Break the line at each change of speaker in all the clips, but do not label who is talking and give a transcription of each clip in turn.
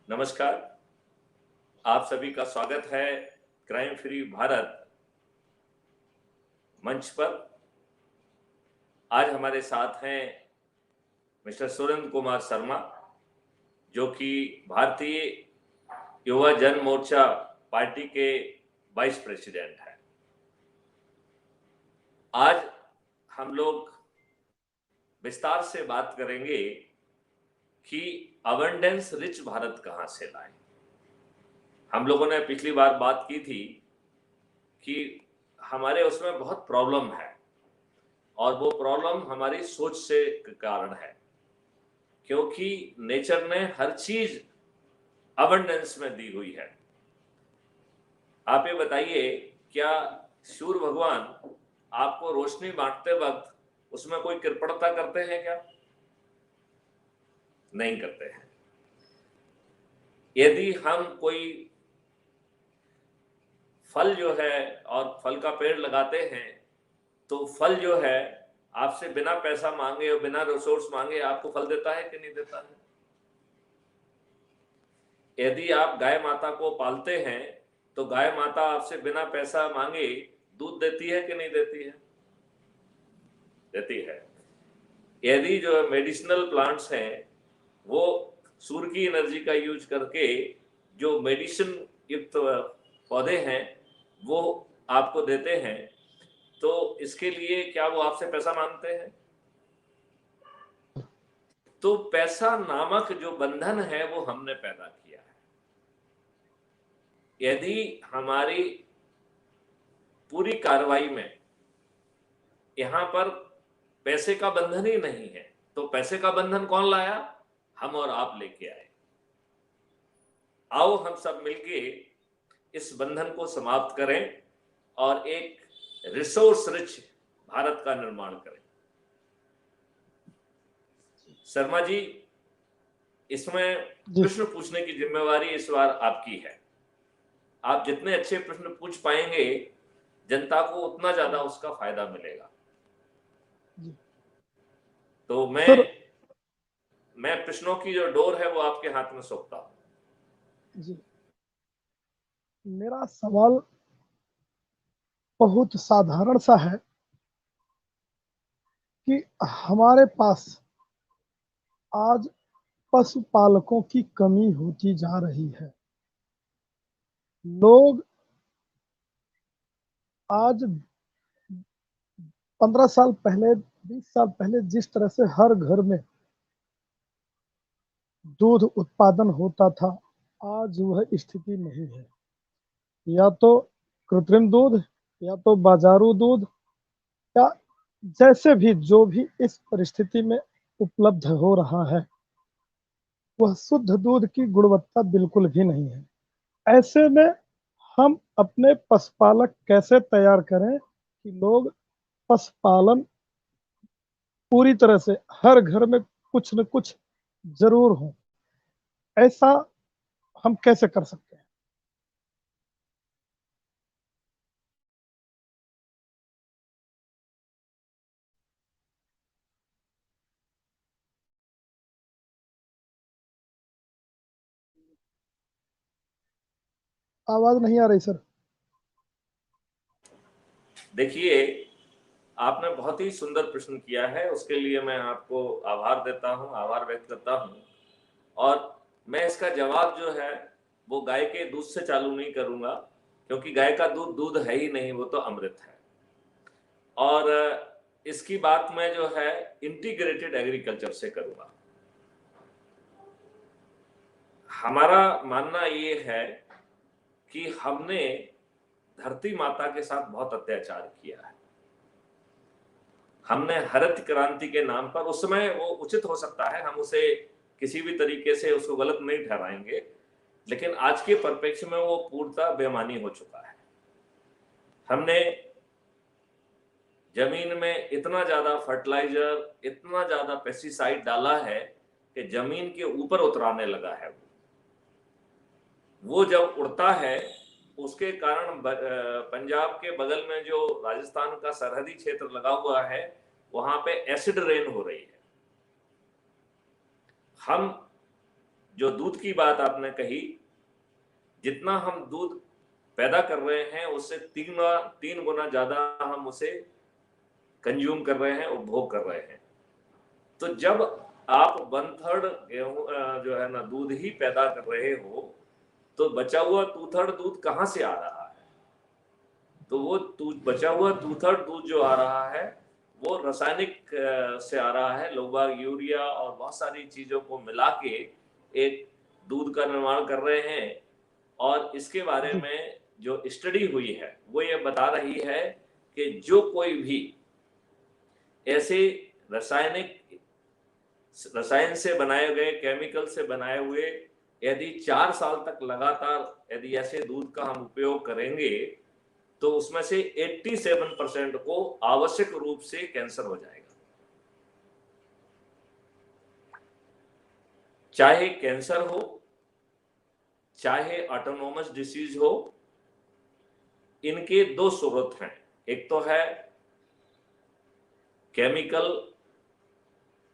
नमस्कार। आप सभी का स्वागत है क्राइम फ्री भारत मंच पर। आज हमारे साथ हैं मिस्टर सुरेंद्र कुमार शर्मा, जो कि भारतीय युवा जन मोर्चा पार्टी के वाइस प्रेसिडेंट हैं। आज हम लोग विस्तार से बात करेंगे कि अबंडेंस रिच भारत कहां से लाएं। हम लोगों ने पिछली बार बात की थी कि हमारे उसमें बहुत प्रॉब्लम है और वो प्रॉब्लम हमारी सोच से कारण है, क्योंकि नेचर ने हर चीज अबंडेंस में दी हुई है। आप ये बताइए, क्या सूर्य भगवान आपको रोशनी बांटते वक्त उसमें कोई कृपणता करते हैं क्या? नहीं करते हैं। यदि हम कोई फल जो है और फल का पेड़ लगाते हैं तो फल जो है आपसे बिना पैसा मांगे और बिना रिसोर्स मांगे आपको फल देता है कि नहीं देता है? यदि आप गाय माता को पालते हैं तो गाय माता आपसे बिना पैसा मांगे दूध देती है कि नहीं देती है? देती है। यदि जो मेडिसिनल प्लांट्स हैं वो सूर्य की एनर्जी का यूज करके जो मेडिसिन युक्त पौधे हैं वो आपको देते हैं, तो इसके लिए क्या वो आपसे पैसा मांगते हैं? तो पैसा नामक जो बंधन है वो हमने पैदा किया है। यदि हमारी पूरी कार्रवाई में यहां पर पैसे का बंधन ही नहीं है तो पैसे का बंधन कौन लाया? हम और आप लेके आए। आओ हम सब मिलके इस बंधन को समाप्त करें और एक रिसोर्स रिच भारत का निर्माण करें। शर्मा जी, इसमें प्रश्न पूछने की जिम्मेवारी इस बार आपकी है। आप जितने अच्छे प्रश्न पूछ पाएंगे जनता को उतना ज्यादा उसका फायदा मिलेगा। तो मैं प्रश्नों की जो डोर है वो आपके हाथ में सौंपता हूं।
जी, मेरा सवाल बहुत साधारण सा है कि हमारे पास आज पशुपालकों की कमी होती जा रही है। लोग आज 15 साल पहले, 20 साल पहले जिस तरह से हर घर में दूध उत्पादन होता था, आज वह स्थिति नहीं है। या तो कृत्रिम दूध, या तो बाजारू दूध, या जैसे भी जो भी इस परिस्थिति में उपलब्ध हो रहा है, वह शुद्ध दूध की गुणवत्ता बिल्कुल भी नहीं है। ऐसे में हम अपने पशुपालक कैसे तैयार करें कि लोग पशुपालन पूरी तरह से हर घर में कुछ न कुछ जरूर हो? ऐसा हम कैसे कर सकते हैं? आवाज नहीं आ रही सर।
देखिए, आपने बहुत ही सुंदर प्रश्न किया है, उसके लिए मैं आपको आभार देता हूं, आभार व्यक्त करता हूं। और मैं इसका जवाब जो है वो गाय के दूध से चालू नहीं करूंगा, क्योंकि गाय का दूध दूध है ही नहीं, वो तो अमृत है। और इसकी बात मैं जो है इंटीग्रेटेड एग्रीकल्चर से करूंगा। हमारा मानना ये है कि हमने धरती माता के साथ बहुत अत्याचार किया है। हमने हरित क्रांति के नाम पर, उस समय वो उचित हो सकता है, हम उसे किसी भी तरीके से उसको गलत नहीं ठहराएंगे, लेकिन आज के परिप्रेक्ष्य में वो पूर्णतः बेईमानी हो चुका है। हमने जमीन में इतना ज्यादा फर्टिलाइजर, इतना ज्यादा पेस्टिसाइड डाला है कि जमीन के ऊपर उतराने लगा है। वो जब उड़ता है उसके कारण पंजाब के बगल में जो राजस्थान का सरहदी क्षेत्र लगा हुआ है वहां पे एसिड रेन हो रही है। हम जो दूध की बात आपने कही, जितना हम दूध पैदा कर रहे हैं उससे 3 गुना ज्यादा हम उसे कंज्यूम कर रहे हैं, उपभोग कर रहे हैं। तो जब आप 1/3 गेहूं जो है ना दूध ही पैदा कर रहे हो, तो बचा हुआ 2/3 दूध कहाँ से आ रहा है? तो वो बचा हुआ 2/3 दूध जो आ रहा है वो रासायनिक से आ रहा है। लोग बाग यूरिया और बहुत सारी चीजों को मिला के एक दूध का निर्माण कर रहे हैं। और इसके बारे
जी
में जो स्टडी हुई है वो ये बता रही है कि जो कोई भी ऐसे रसायन से बनाए गए, केमिकल से बनाए हुए यदि 4 साल तक लगातार यदि ऐसे दूध का हम उपयोग करेंगे तो उसमें से 87% को आवश्यक रूप से कैंसर हो जाएगा। चाहे कैंसर हो, चाहे ऑटोनोमस डिसीज हो, इनके 2 स्रोत हैं। एक तो है केमिकल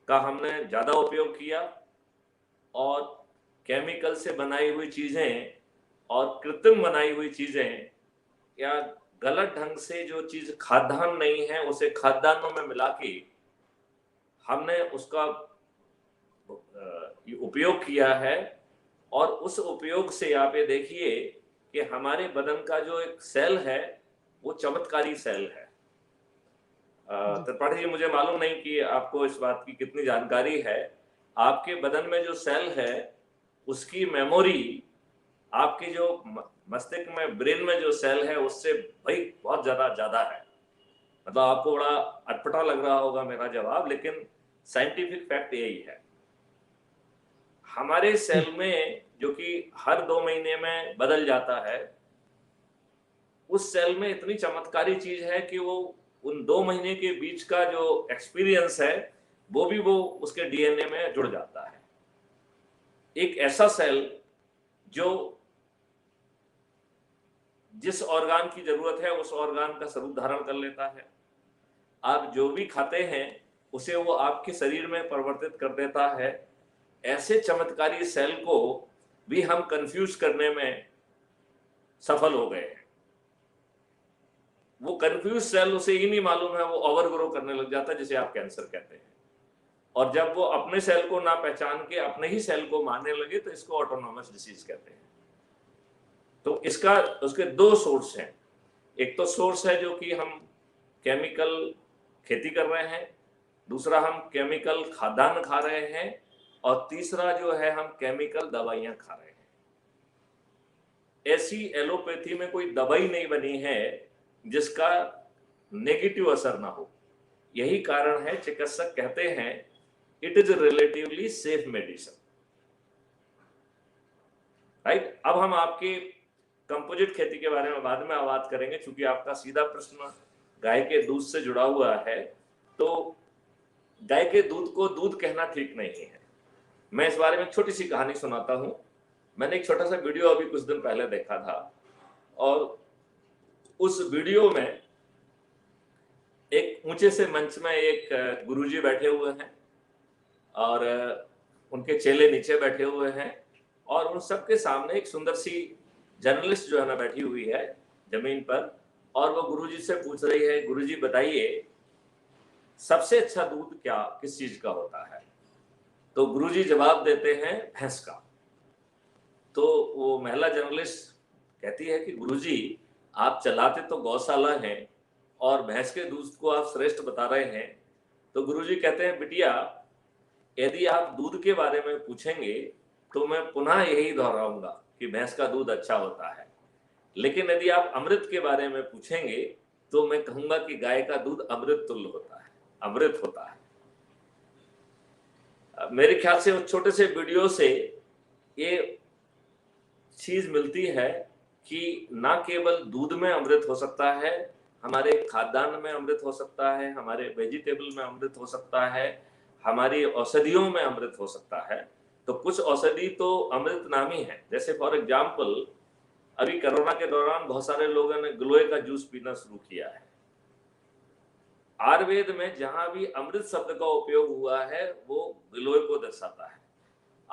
का हमने ज्यादा उपयोग किया, और केमिकल से बनाई हुई चीजें और कृत्रिम बनाई हुई चीजें, या गलत ढंग से जो चीज खाद्यान्न नहीं है उसे खाद्यान्नों में मिला के हमने उसका उपयोग किया है। और उस उपयोग से आप ये देखिए कि हमारे बदन का जो एक सेल है वो चमत्कारी सेल है।
जी
त्रिपाठी जी, मुझे मालूम नहीं कि आपको इस बात की कितनी जानकारी है। आपके बदन में जो सेल है उसकी मेमोरी आपकी जो मस्तिष्क में, ब्रेन में जो सेल है उससे भाई बहुत ज्यादा है। मतलब आपको बड़ा अटपटा लग रहा होगा मेरा जवाब, लेकिन साइंटिफिक फैक्ट यही है। हमारे सेल में जो कि हर 2 महीने में बदल जाता है, उस सेल में इतनी चमत्कारी चीज है कि वो उन 2 महीने के बीच का जो एक्सपीरियंस है वो उसके डीएनए में जुड़ जाता है। एक ऐसा सेल जो जिस ऑर्गान की जरूरत है उस ऑर्गान का स्वरूप धारण कर लेता है। आप जो भी खाते हैं उसे वो आपके शरीर में परिवर्तित कर देता है। ऐसे चमत्कारी सेल को भी हम कंफ्यूज करने में सफल हो गए हैं। वो कंफ्यूज सेल, उसे ही नहीं मालूम है, वो ओवर ग्रो करने लग जाता है, जिसे आप कैंसर कहते हैं। और जब वो अपने सेल को ना पहचान के अपने ही सेल को मारने लगे तो इसको ऑटोनोमस डिसीज कहते हैं। तो इसका उसके 2 सोर्स हैं। एक तो सोर्स है जो कि हम केमिकल खेती कर रहे हैं, दूसरा हम केमिकल खाद्यान्न खा रहे हैं, और तीसरा जो है हम केमिकल दवाइयां खा रहे हैं। ऐसी एलोपैथी में कोई दवाई नहीं बनी है जिसका नेगेटिव असर ना हो। यही कारण है चिकित्सक कहते हैं it is relatively safe medicine. Right. अब हम आपके कंपोजिट खेती के बारे में बाद में बात करेंगे, क्योंकि आपका सीधा प्रश्न गाय के दूध से जुड़ा हुआ है। तो गाय के दूध को दूध कहना ठीक नहीं है। मैं इस बारे में छोटी सी कहानी सुनाता हूं। मैंने एक छोटा सा वीडियो अभी कुछ दिन पहले देखा था, और उस वीडियो में एक ऊंचे से मंच में एक गुरुजी बैठे हुए हैं और उनके चेले नीचे बैठे हुए हैं, और उन सबके सामने एक सुंदर सी जर्नलिस्ट जो है ना बैठी हुई है जमीन पर, और वो गुरुजी से पूछ रही है, गुरुजी बताइए सबसे अच्छा दूध क्या किस चीज का होता है? तो गुरुजी जवाब देते हैं भैंस का। तो वो महिला जर्नलिस्ट कहती है कि गुरुजी आप चलाते तो गौशाला हैं और भैंस के दूध को आप श्रेष्ठ बता रहे हैं। तो गुरुजी कहते हैं बिटिया, यदि आप दूध के बारे में पूछेंगे तो मैं पुनः यही दोहराऊंगा कि भैंस का दूध अच्छा होता है, लेकिन यदि आप अमृत के बारे में पूछेंगे तो मैं कहूंगा कि गाय का दूध अमृत तुल्य होता है, अमृत होता है। मेरे ख्याल से उस छोटे से वीडियो से ये चीज मिलती है कि ना केवल दूध में अमृत हो सकता है, हमारे खाद्यान्न में अमृत हो सकता है, हमारे वेजिटेबल में अमृत हो सकता है, हमारी औषधियों में अमृत हो सकता है। तो कुछ औषधि तो अमृत नामी है। जैसे फॉर एग्जाम्पल अभी कोरोना के दौरान बहुत सारे लोगों ने गिलोय का जूस पीना शुरू किया है। आयुर्वेद में जहां भी अमृत शब्द का उपयोग हुआ है वो गिलोय को दर्शाता है।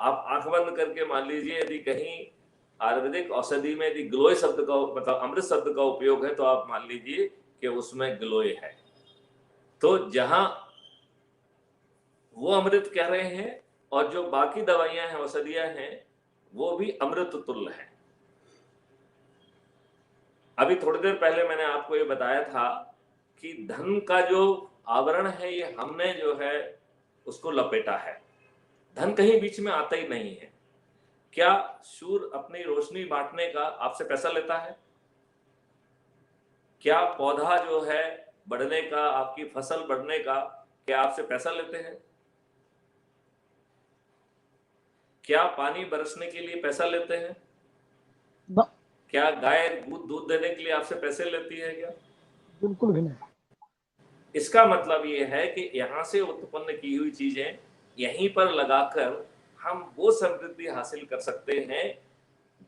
आप आंख बंद करके मान लीजिए, यदि कहीं आयुर्वेदिक औषधि में यदि ग्लोय शब्द का, मतलब अमृत शब्द का उपयोग है, तो आप मान लीजिए कि उसमें ग्लोय है। तो जहां वो अमृत कह रहे हैं और जो बाकी दवाइयां हैं, औषधियां हैं, वो भी अमृत तुल्य है। अभी थोड़ी देर पहले मैंने आपको ये बताया था कि धन का जो आवरण है, ये हमने जो है उसको लपेटा है। धन कहीं बीच में आता ही नहीं है। क्या सूर्य अपनी रोशनी बांटने का आपसे पैसा लेता है? क्या पौधा जो है बढ़ने का, आपकी फसल बढ़ने का, क्या आपसे पैसा लेते हैं? क्या पानी बरसने के लिए पैसा लेते हैं?
ना,
क्या गाय दूध देने के लिए आपसे पैसे लेती है क्या?
बिल्कुल भी नहीं।
इसका मतलब ये है कि यहां से उत्पन्न की हुई चीजें यहीं पर लगाकर हम वो समृद्धि हासिल कर सकते हैं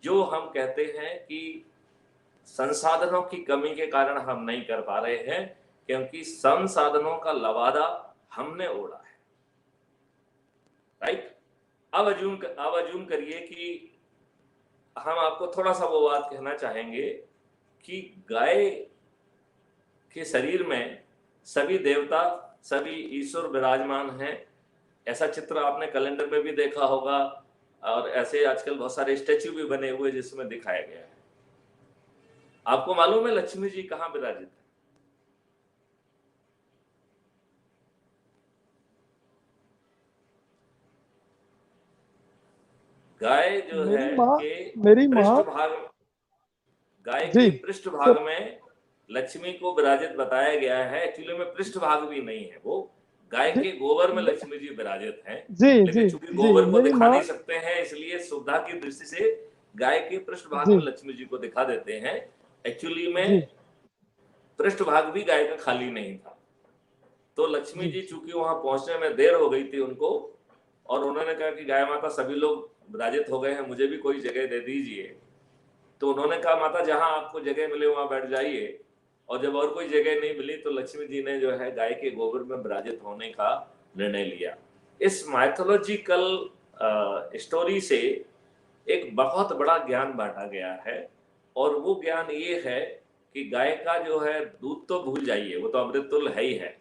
जो हम कहते हैं कि संसाधनों की कमी के कारण हम नहीं कर पा रहे हैं, क्योंकि संसाधनों का लवादा हमने ओढ़ा है। राइट? अब अज्यूम करिए कि हम आपको थोड़ा सा वो बात कहना चाहेंगे कि गाय के शरीर में सभी देवता, सभी ईश्वर विराजमान हैं। ऐसा चित्र आपने कैलेंडर में भी देखा होगा, और ऐसे आजकल बहुत सारे स्टैच्यू भी बने हुए जिसमें दिखाया गया है। आपको मालूम है लक्ष्मी जी कहाँ विराजित है? गाय जो
मेरी
है
माँ
के
मेरी माँ
पृष्ठभाग, गाय के
जी
पृष्ठभाग
सर।
में लक्ष्मी को विराजित बताया गया है। एक्चुअली में पृष्ठभाग भी नहीं है, वो गाय
जी
के गोबर में लक्ष्मी जी विराजित हैं।
जी
लेकिन
जी
चूंकि
जी
गोबर को
मेरी
दिखा
माँ।
नहीं सकते हैं, इसलिए सुविधा की दृष्टि से गाय के पृष्ठभाग
जी
में लक्ष्मी जी को दिखा देते हैं। एक्चुअली
जी
में पृष्ठभाग भी गाय का खाली नहीं था। तो लक्ष्मी
जी
जी चूंकि वहां पहुंचने में देर हो गई थी उनको, और उन्होंने कहा कि गाय माता सभी लोग विराजित हो गए हैं, मुझे भी कोई जगह दे दीजिए। तो उन्होंने कहा माता जहां आपको जगह मिले वहां बैठ जाइए। और जब और कोई जगह नहीं मिली तो लक्ष्मी जी ने जो है गाय के गोबर में विराजित होने का निर्णय लिया। इस माइथोलॉजिकल स्टोरी से एक बहुत बड़ा ज्ञान बांटा गया है, और वो ज्ञान ये है कि गाय का जो है दूध तो भूल जाइए, वो तो अमृतुल्य है ही है।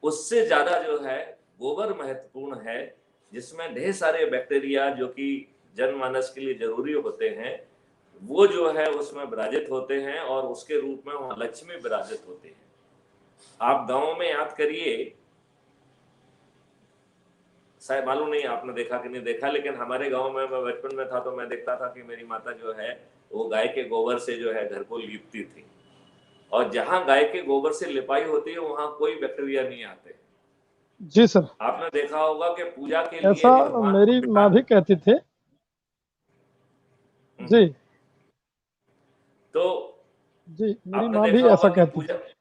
उससे ज्यादा जो है गोबर महत्वपूर्ण है, जिसमें ढेर सारे बैक्टीरिया जो कि जनमानस के लिए जरूरी होते हैं, वो जो है उसमें विराजित होते हैं, और उसके रूप में वहां लक्ष्मी विराजित होते हैं। आप गांव में याद करिए, शायद मालूम नहीं आपने देखा कि नहीं देखा, लेकिन हमारे गांव में मैं बचपन में था तो मैं देखता था कि मेरी माता जो है वो गाय के गोबर से जो है घर को लीपती थी। और जहां गाय के गोबर से लिपाई होती है वहां कोई बैक्टीरिया नहीं आते।
जी सर।
आपने देखा होगा कि पूजा के लिए
ऐसा
यदि भगवान को
मेरी
बिठा,
माँ भी कहती थी।
हम्म,
जी
तो
जी मेरी
आपने
माँ भी
देखा
ऐसा
होगा कि
कहती
पूजा,
थी।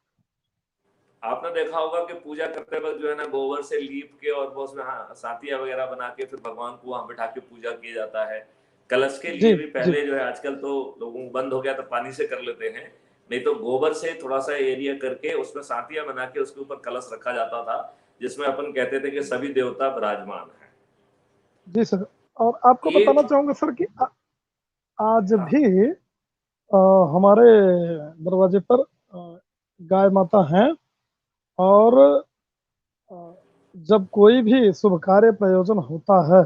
आपने देखा होगा कि पूजा करते वक्त जो है ना गोबर से लीप के और वो उसमें सातिया वगैरह बना के फिर भगवान को वहां बिठा के पूजा किया जाता है। कलश के
जी
लिए भी
जी
पहले जो है, आजकल तो लोगों को बंद हो गया तो पानी से कर लेते हैं, नहीं तो गोबर से थोड़ा सा एरिया करके उसमें सातिया बना के उसके ऊपर कलश रखा जाता था, जिसमें अपन कहते थे कि सभी देवता विराजमान है।
जी सर। और आपको
ये
बताना चाहूंगा सर कि आज
हाँ,
भी अ, हमारे दरवाजे पर गाय माता हैं। और अ, जब कोई भी शुभ कार्य प्रयोजन होता है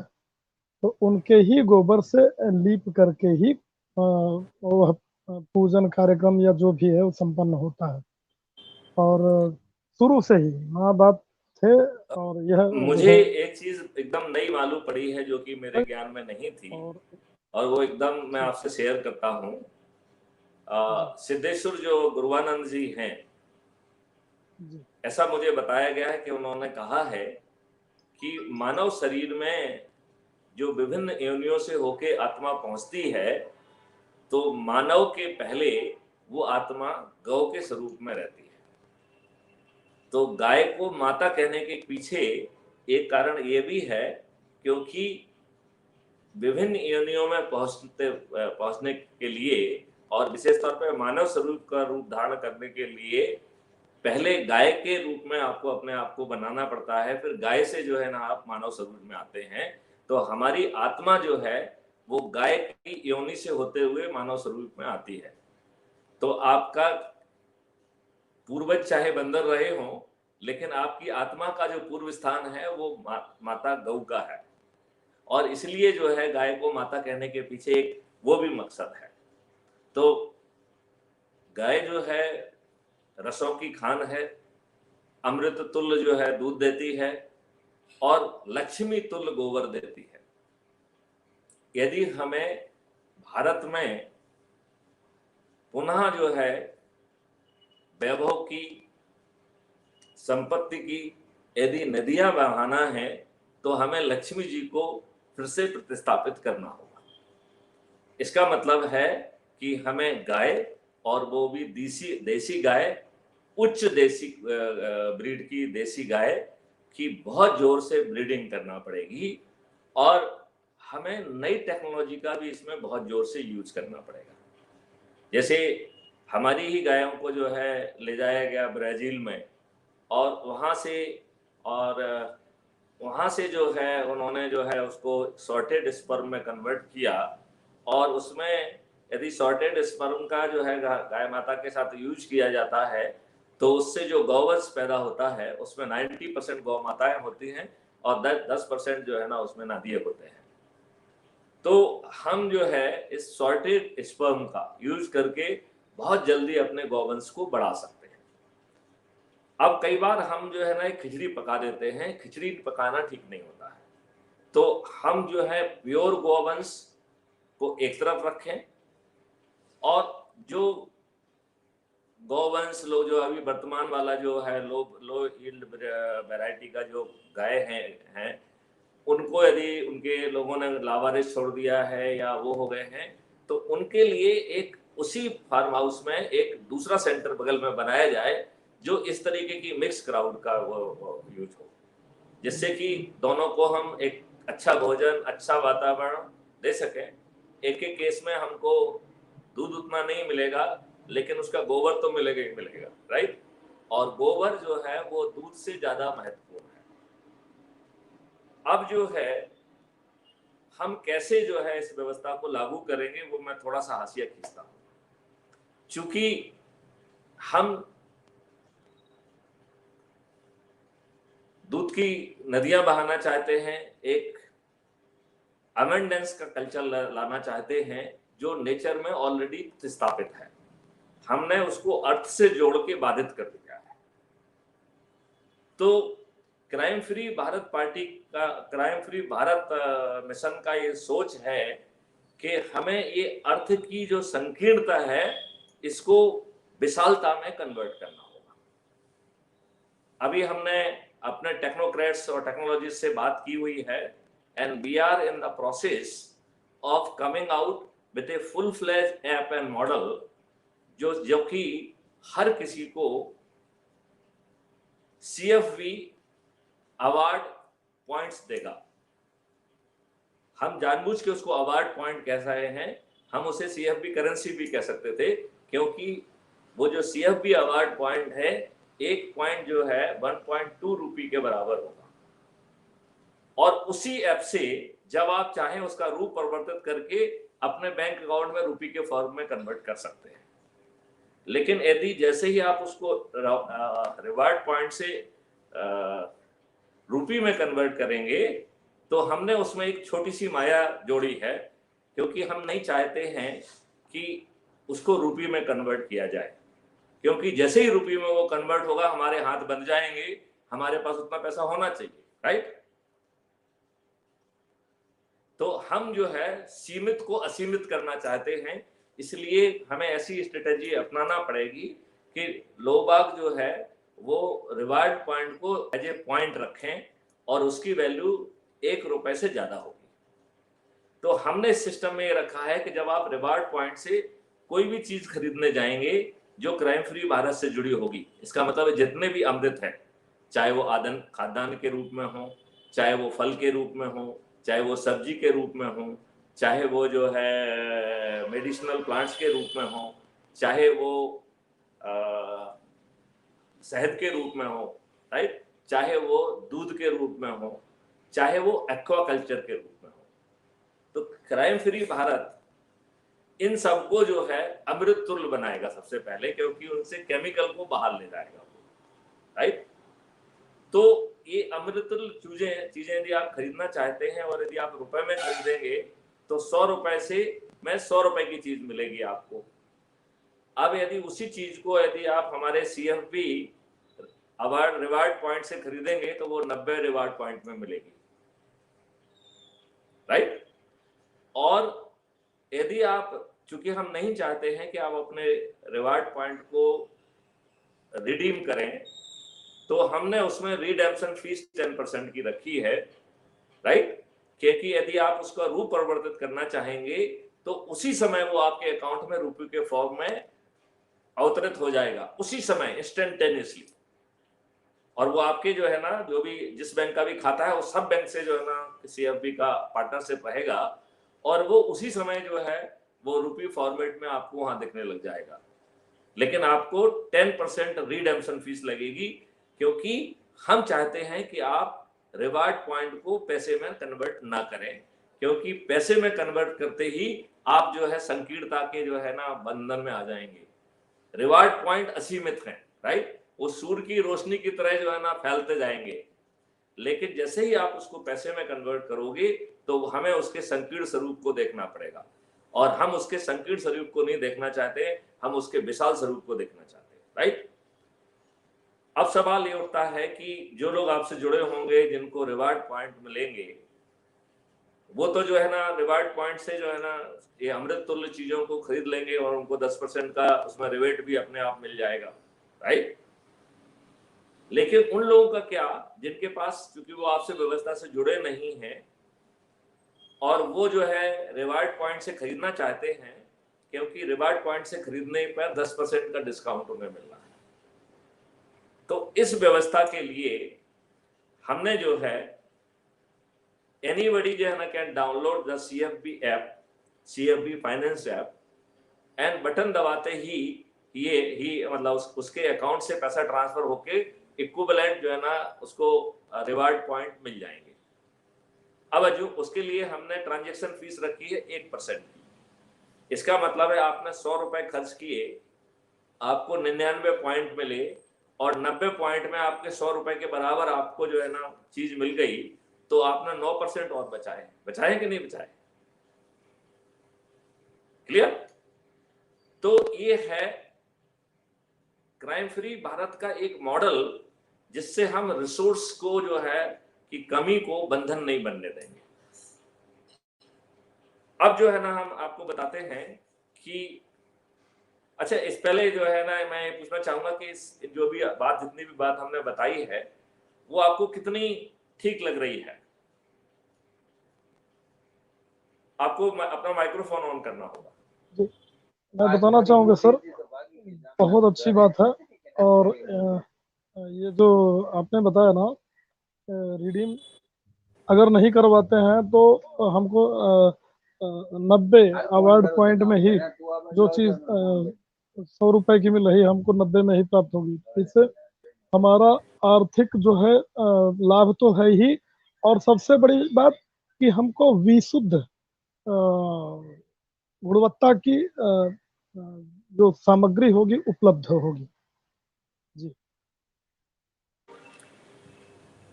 तो उनके ही गोबर से लीप करके ही वो पूजन कार्यक्रम या जो भी है वो संपन्न होता है। और शुरू से ही माँ बाप थे। और यह जो
मुझे
है
एक चीज एकदम नई मालूम पड़ी है जो कि मेरे ज्ञान में नहीं थी,
और
और वो एकदम मैं
जी
आपसे शेयर करता हूँ।
जी
सिद्धेश्वर जो गुरुवानंद जी हैं,
जी
ऐसा मुझे बताया गया है कि उन्होंने कहा है कि मानव शरीर में जो विभिन्न योनियों से होके आत्मा पहुंचती है, तो मानव के पहले वो आत्मा गौ के स्वरूप में रहती है। तो गाय को माता कहने के पीछे एक कारण ये भी है, क्योंकि विभिन्न योनियों में पहुंचने के लिए, और विशेष तौर पर मानव स्वरूप का रूप धारण करने के लिए पहले गाय के रूप में आपको अपने आप को बनाना पड़ता है, फिर गाय से जो है ना आप मानव स्वरूप में आते हैं। तो हमारी आत्मा जो है वो गाय की योनि से होते हुए मानव स्वरूप में आती है। तो आपका पूर्वज चाहे बंदर रहे हों, लेकिन आपकी आत्मा का जो पूर्व स्थान है वो माता गौ का है, और इसलिए जो है गाय को माता कहने के पीछे एक वो भी मकसद है। तो गाय जो है रसों की खान है, अमृत तुल्य जो है दूध देती है, और लक्ष्मी तुल्य गोबर देती है। यदि हमें भारत में पुनः जो है वैभव की, संपत्ति की यदि नदियां बहाना है, तो हमें लक्ष्मी जी को फिर से प्रतिस्थापित करना होगा। इसका मतलब है कि हमें गाय, और वो भी देसी गाय, उच्च देसी ब्रीड की देसी गाय की बहुत जोर से ब्रीडिंग करना पड़ेगी, और हमें नई टेक्नोलॉजी का भी इसमें बहुत जोर से यूज करना पड़ेगा। जैसे हमारी ही गायों को जो है ले जाया गया ब्राजील में, और वहाँ से जो है उन्होंने जो है उसको सॉर्टेड स्पर्म में कन्वर्ट किया, और उसमें यदि सॉर्टेड स्पर्म का जो है गाय माता के साथ यूज किया जाता है, तो उससे जो गौवंश पैदा होता है उसमें 90% गौ माताएं होती हैं, और 10% जो है ना उसमें नादिये होते हैं। तो हम जो है इस सॉर्टेड स्पर्म का यूज करके बहुत जल्दी अपने गौवंश को बढ़ा सकते हैं। अब कई बार हम जो है ना खिचड़ी पका देते हैं, खिचड़ी पकाना ठीक नहीं होता है, तो हम जो है प्योर गौवंश को एक तरफ रखें, और जो गौवंश लोग जो अभी वर्तमान वाला जो है लो यील्ड वैरायटी का जो गाय हैं उनको यदि उनके लोगों ने लावारिस छोड़ दिया है या वो हो गए हैं, तो उनके लिए एक उसी फार्म हाउस में एक दूसरा सेंटर बगल में बनाया जाए जो इस तरीके की मिक्स क्राउड का वो यूज हो, जिससे कि दोनों को हम एक अच्छा भोजन, अच्छा वातावरण दे सकें। एक एक केस में हमको दूध उतना नहीं मिलेगा, लेकिन उसका गोबर तो मिलेगा ही मिलेगा, राइट। और गोबर जो है वो दूध से ज्यादा महत्वपूर्ण है। अब जो है हम कैसे जो है इस व्यवस्था को लागू करेंगे, वो मैं थोड़ा सा हाशिया खींचता हूं। चूंकि हम दूध की नदियां बहाना चाहते हैं, एक अमेंडेंस का कल्चर लाना चाहते हैं जो नेचर में ऑलरेडी स्थापित है, हमने उसको अर्थ से जोड़ के बाधित कर दिया है। तो क्राइम फ्री भारत पार्टी का, क्राइम फ्री भारत मिशन का ये सोच है कि हमें ये अर्थ की जो संकीर्णता है इसको विशालता में कन्वर्ट करना होगा। अभी हमने अपने टेक्नोक्रेट्स और टेक्नोलॉजिस्ट से बात की हुई है, and we are in the process of coming out with a full fledge app and model जो कि हर किसी को CFV अवार्ड पॉइंट्स देगा। हम जानबूझ के उसको अवार्ड पॉइंट कह रहे हैं, हम उसे CFV करेंसी भी कह सकते थे, क्योंकि वो जो CFV अवार्ड पॉइंट है, एक पॉइंट जो है 1.2 रुपये के बराबर होगा, और उसी ऐप से जब आप चाहें उसका रूप परिवर्तित करके अपने बैंक अकाउंट में रुपये के फॉर्म में कन्वर्ट कर सकते हैं। लेकिन यदि जैसे ही आप उसको रिवार्ड पॉइंट से रुपये में कन्वर्ट करेंगे, तो हमने उसमें एक छोटी सी माया जोड़ी है, क्योंकि हम नहीं चाहते हैं कि उसको रुपये में कन्वर्ट किया जाए, क्योंकि जैसे ही रुपये में वो कन्वर्ट होगा हमारे हाथ बंद जाएंगे, हमारे पास उतना पैसा होना चाहिए, राइट। तो हम जो है सीमित को असीमित करना चाहते हैं, इसलिए हमें ऐसी स्ट्रेटेजी अपनाना पड़ेगी कि लोग जो है वो रिवार्ड पॉइंट को एज ए पॉइंट रखें, और उसकी वैल्यू 1 रुपए से ज्यादा होगी। तो हमने इस सिस्टम में ये रखा है कि जब आप रिवार्ड पॉइंट से कोई भी चीज खरीदने जाएंगे जो क्राइम फ्री भारत से जुड़ी होगी, इसका मतलब जितने भी अमृत हैं, चाहे वो खाद्यान्न के रूप में हो, चाहे वो फल के रूप में हो, चाहे वो सब्जी के रूप में हो, चाहे वो जो है मेडिसिनल प्लांट्स के रूप में हो, चाहे वो शहद के रूप में हो, राइट, चाहे वो दूध के रूप में हो, चाहे वो एक्वाकल्चर के रूप में क्राइम फ्री भारत इन सबको जो है अमृत तुल्य बनाएगा सबसे पहले, क्योंकि उनसे केमिकल को बाहर ले जाएगा, राइट। तो ये अमृत तुल्य चीजें यदि आप खरीदना चाहते हैं और यदि आप रुपए में खरीदेंगे तो 100 रुपए से मैं 100 रुपए की चीज मिलेगी आपको। अब यदि उसी चीज को यदि आप हमारे CFB अवार्ड रिवार्ड पॉइंट से खरीदेंगे तो वो 90 रिवार्ड पॉइंट में मिलेगी, राइट। और यदि आप, चूंकि हम नहीं चाहते हैं कि आप अपने रिवार्ड पॉइंट को रिडीम करें, तो हमने उसमें रिडेम्पशन फीस 10% की रखी है, राइट। क्योंकि यदि आप उसका रूप परिवर्तित करना चाहेंगे तो उसी समय वो आपके अकाउंट में रुपये के फॉर्म में अवतरित हो जाएगा, उसी समय इंस्टेंटेनियसली। और वो आपके जो है ना, जो भी जिस बैंक का भी खाता है, वो सब बैंक से जो है ना CFB का पार्टनरशिप रहेगा, और वो उसी समय जो है वो रुपी फॉर्मेट में आपको वहां दिखने लग जाएगा। लेकिन आपको 10% रिडेम्पशन फीस लगेगी, क्योंकि हम चाहते हैं कि आप रिवार्ड पॉइंट को पैसे में कन्वर्ट ना करें, क्योंकि पैसे में कन्वर्ट करते ही आप जो है संकीर्णता के जो है ना बंधन में आ जाएंगे। रिवार्ड पॉइंट असीमित है, राइट। वो सूर्य की रोशनी की तरह जो है ना फैलते जाएंगे, लेकिन जैसे ही आप उसको पैसे में कन्वर्ट करोगे तो हमें उसके संकीर्ण स्वरूप को देखना पड़ेगा, और हम उसके संकीर्ण स्वरूप को नहीं देखना चाहते, हम उसके विशाल स्वरूप को देखना चाहते हैं, राइट। अब सवाल ये उठता है कि जो लोग आपसे जुड़े होंगे, जिनको रिवार्ड पॉइंट मिलेंगे, वो तो जो है ना रिवार्ड पॉइंट से जो है ना ये अमृत तुल्य चीजों को खरीद लेंगे, और उनको 10% का उसमें रिवेट भी अपने आप मिल जाएगा, राइट। लेकिन उन लोगों का क्या, जिनके पास, क्योंकि वो आपसे व्यवस्था से जुड़े नहीं हैं और वो जो है रिवार्ड पॉइंट से खरीदना चाहते हैं, क्योंकि रिवार्ड पॉइंट से खरीदने पर 10% का डिस्काउंट उन्हें मिल रहा है। तो इस व्यवस्था के लिए हमने जो है anybody जो है ना can download the CFB app, CFB finance app, and button दबाते ही मतलब उसके अकाउंट से पैसा ट्रांसफर होके इक्विवेलेंट जो है ना उसको रिवार्ड पॉइंट मिल जाएंगे। अब जो उसके लिए हमने ट्रांजैक्शन फीस रखी है 1% की। इसका मतलब है आपने 100 रुपए खर्च किए, आपको 99 पॉइंट मिले, और 90 पॉइंट में आपके 100 रुपए के बराबर आपको जो है ना चीज मिल गई, तो आपने 9% और बचाए कि नहीं बचाए? क्लियर? तो ये है क्राइम फ्री भारत का एक मॉडल, जिससे हम रिसोर्स को जो है कि कमी को बंधन नहीं बनने देंगे। अब जो है ना हम आपको बताते हैं कि अच्छा, इस पहले जो है ना मैं पूछना चाहूंगा कि इस जो भी बात, जितनी भी बात हमने बताई है, वो आपको कितनी ठीक लग रही है? आपको अपना माइक्रोफोन ऑन करना होगा।
मैं बताना चाहूंगा सर, बहुत अच्छी बात है। और ये जो आपने बताया ना, रिडीम अगर नहीं करवाते हैं तो हमको 90 अवार्ड पॉइंट में ही जो चीज 100 रुपए की मिल रही है, हमको 90 में ही प्राप्त होगी। इससे हमारा आर्थिक जो है लाभ तो है ही, और सबसे बड़ी बात कि हमको विशुद्ध गुणवत्ता की जो सामग्री होगी उपलब्ध होगी। जी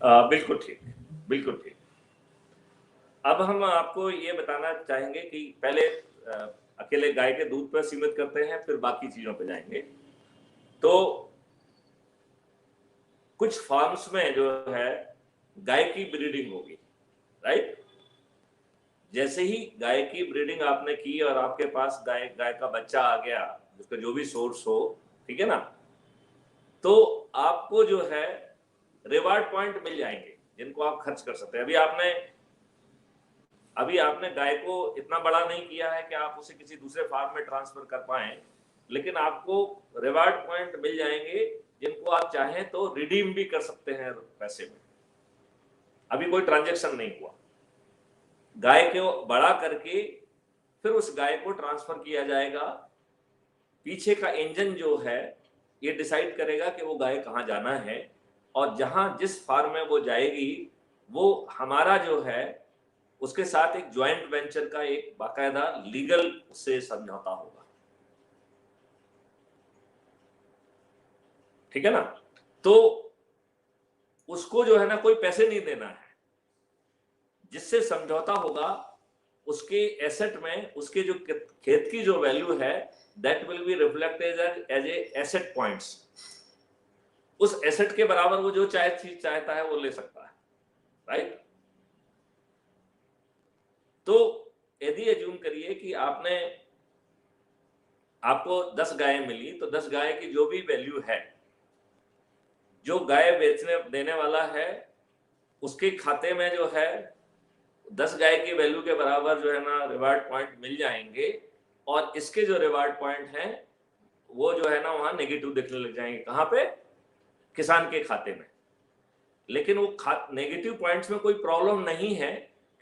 बिल्कुल ठीक, बिल्कुल ठीक। अब हम आपको ये बताना चाहेंगे कि पहले अकेले गाय के दूध पर सीमित करते हैं, फिर बाकी चीजों पे जाएंगे। तो कुछ फार्म्स में जो है गाय की ब्रीडिंग होगी, राइट। जैसे ही गाय की ब्रीडिंग आपने की और आपके पास गाय का बच्चा आ गया, जिसका जो भी सोर्स हो, ठीक है ना, तो आपको जो है रिवार्ड पॉइंट मिल जाएंगे जिनको आप खर्च कर सकते हैं। अभी आपने गाय को इतना बड़ा नहीं किया है कि आप उसे किसी दूसरे फार्म में ट्रांसफर कर पाए, लेकिन आपको रिवार्ड पॉइंट मिल जाएंगे जिनको आप चाहें तो रिडीम भी कर सकते हैं पैसे में। अभी कोई ट्रांजैक्शन नहीं हुआ, गाय को बड़ा करके फिर उस गाय को ट्रांसफर किया जाएगा। पीछे का इंजन जो है ये डिसाइड करेगा कि वो गाय कहाँ जाना है, और जहां जिस फार्म में वो जाएगी, वो हमारा जो है उसके साथ एक ज्वाइंट वेंचर का एक बाकायदा लीगल से समझौता होगा, ठीक है ना। तो उसको जो है ना कोई पैसे नहीं देना है, जिससे समझौता होगा उसके एसेट में उसके जो खेत की जो वैल्यू है that will be reflected as a asset points. उस एसेट के बराबर वो जो चीज चाहता है वो ले सकता है, राइट। तो यदि एज्यूम करिए कि आपको 10 गाय मिली, तो 10 गाय की जो भी वैल्यू है, जो गाय बेचने देने वाला है उसके खाते में जो है 10 गाय की वैल्यू के बराबर जो है ना रिवार्ड पॉइंट मिल जाएंगे, और इसके जो रिवार्ड पॉइंट हैं वो जो है ना वहां नेगेटिव दिखने लग जाएंगे। कहां पे? किसान के खाते में। लेकिन वो नेगेटिव पॉइंट्स में कोई प्रॉब्लम नहीं है,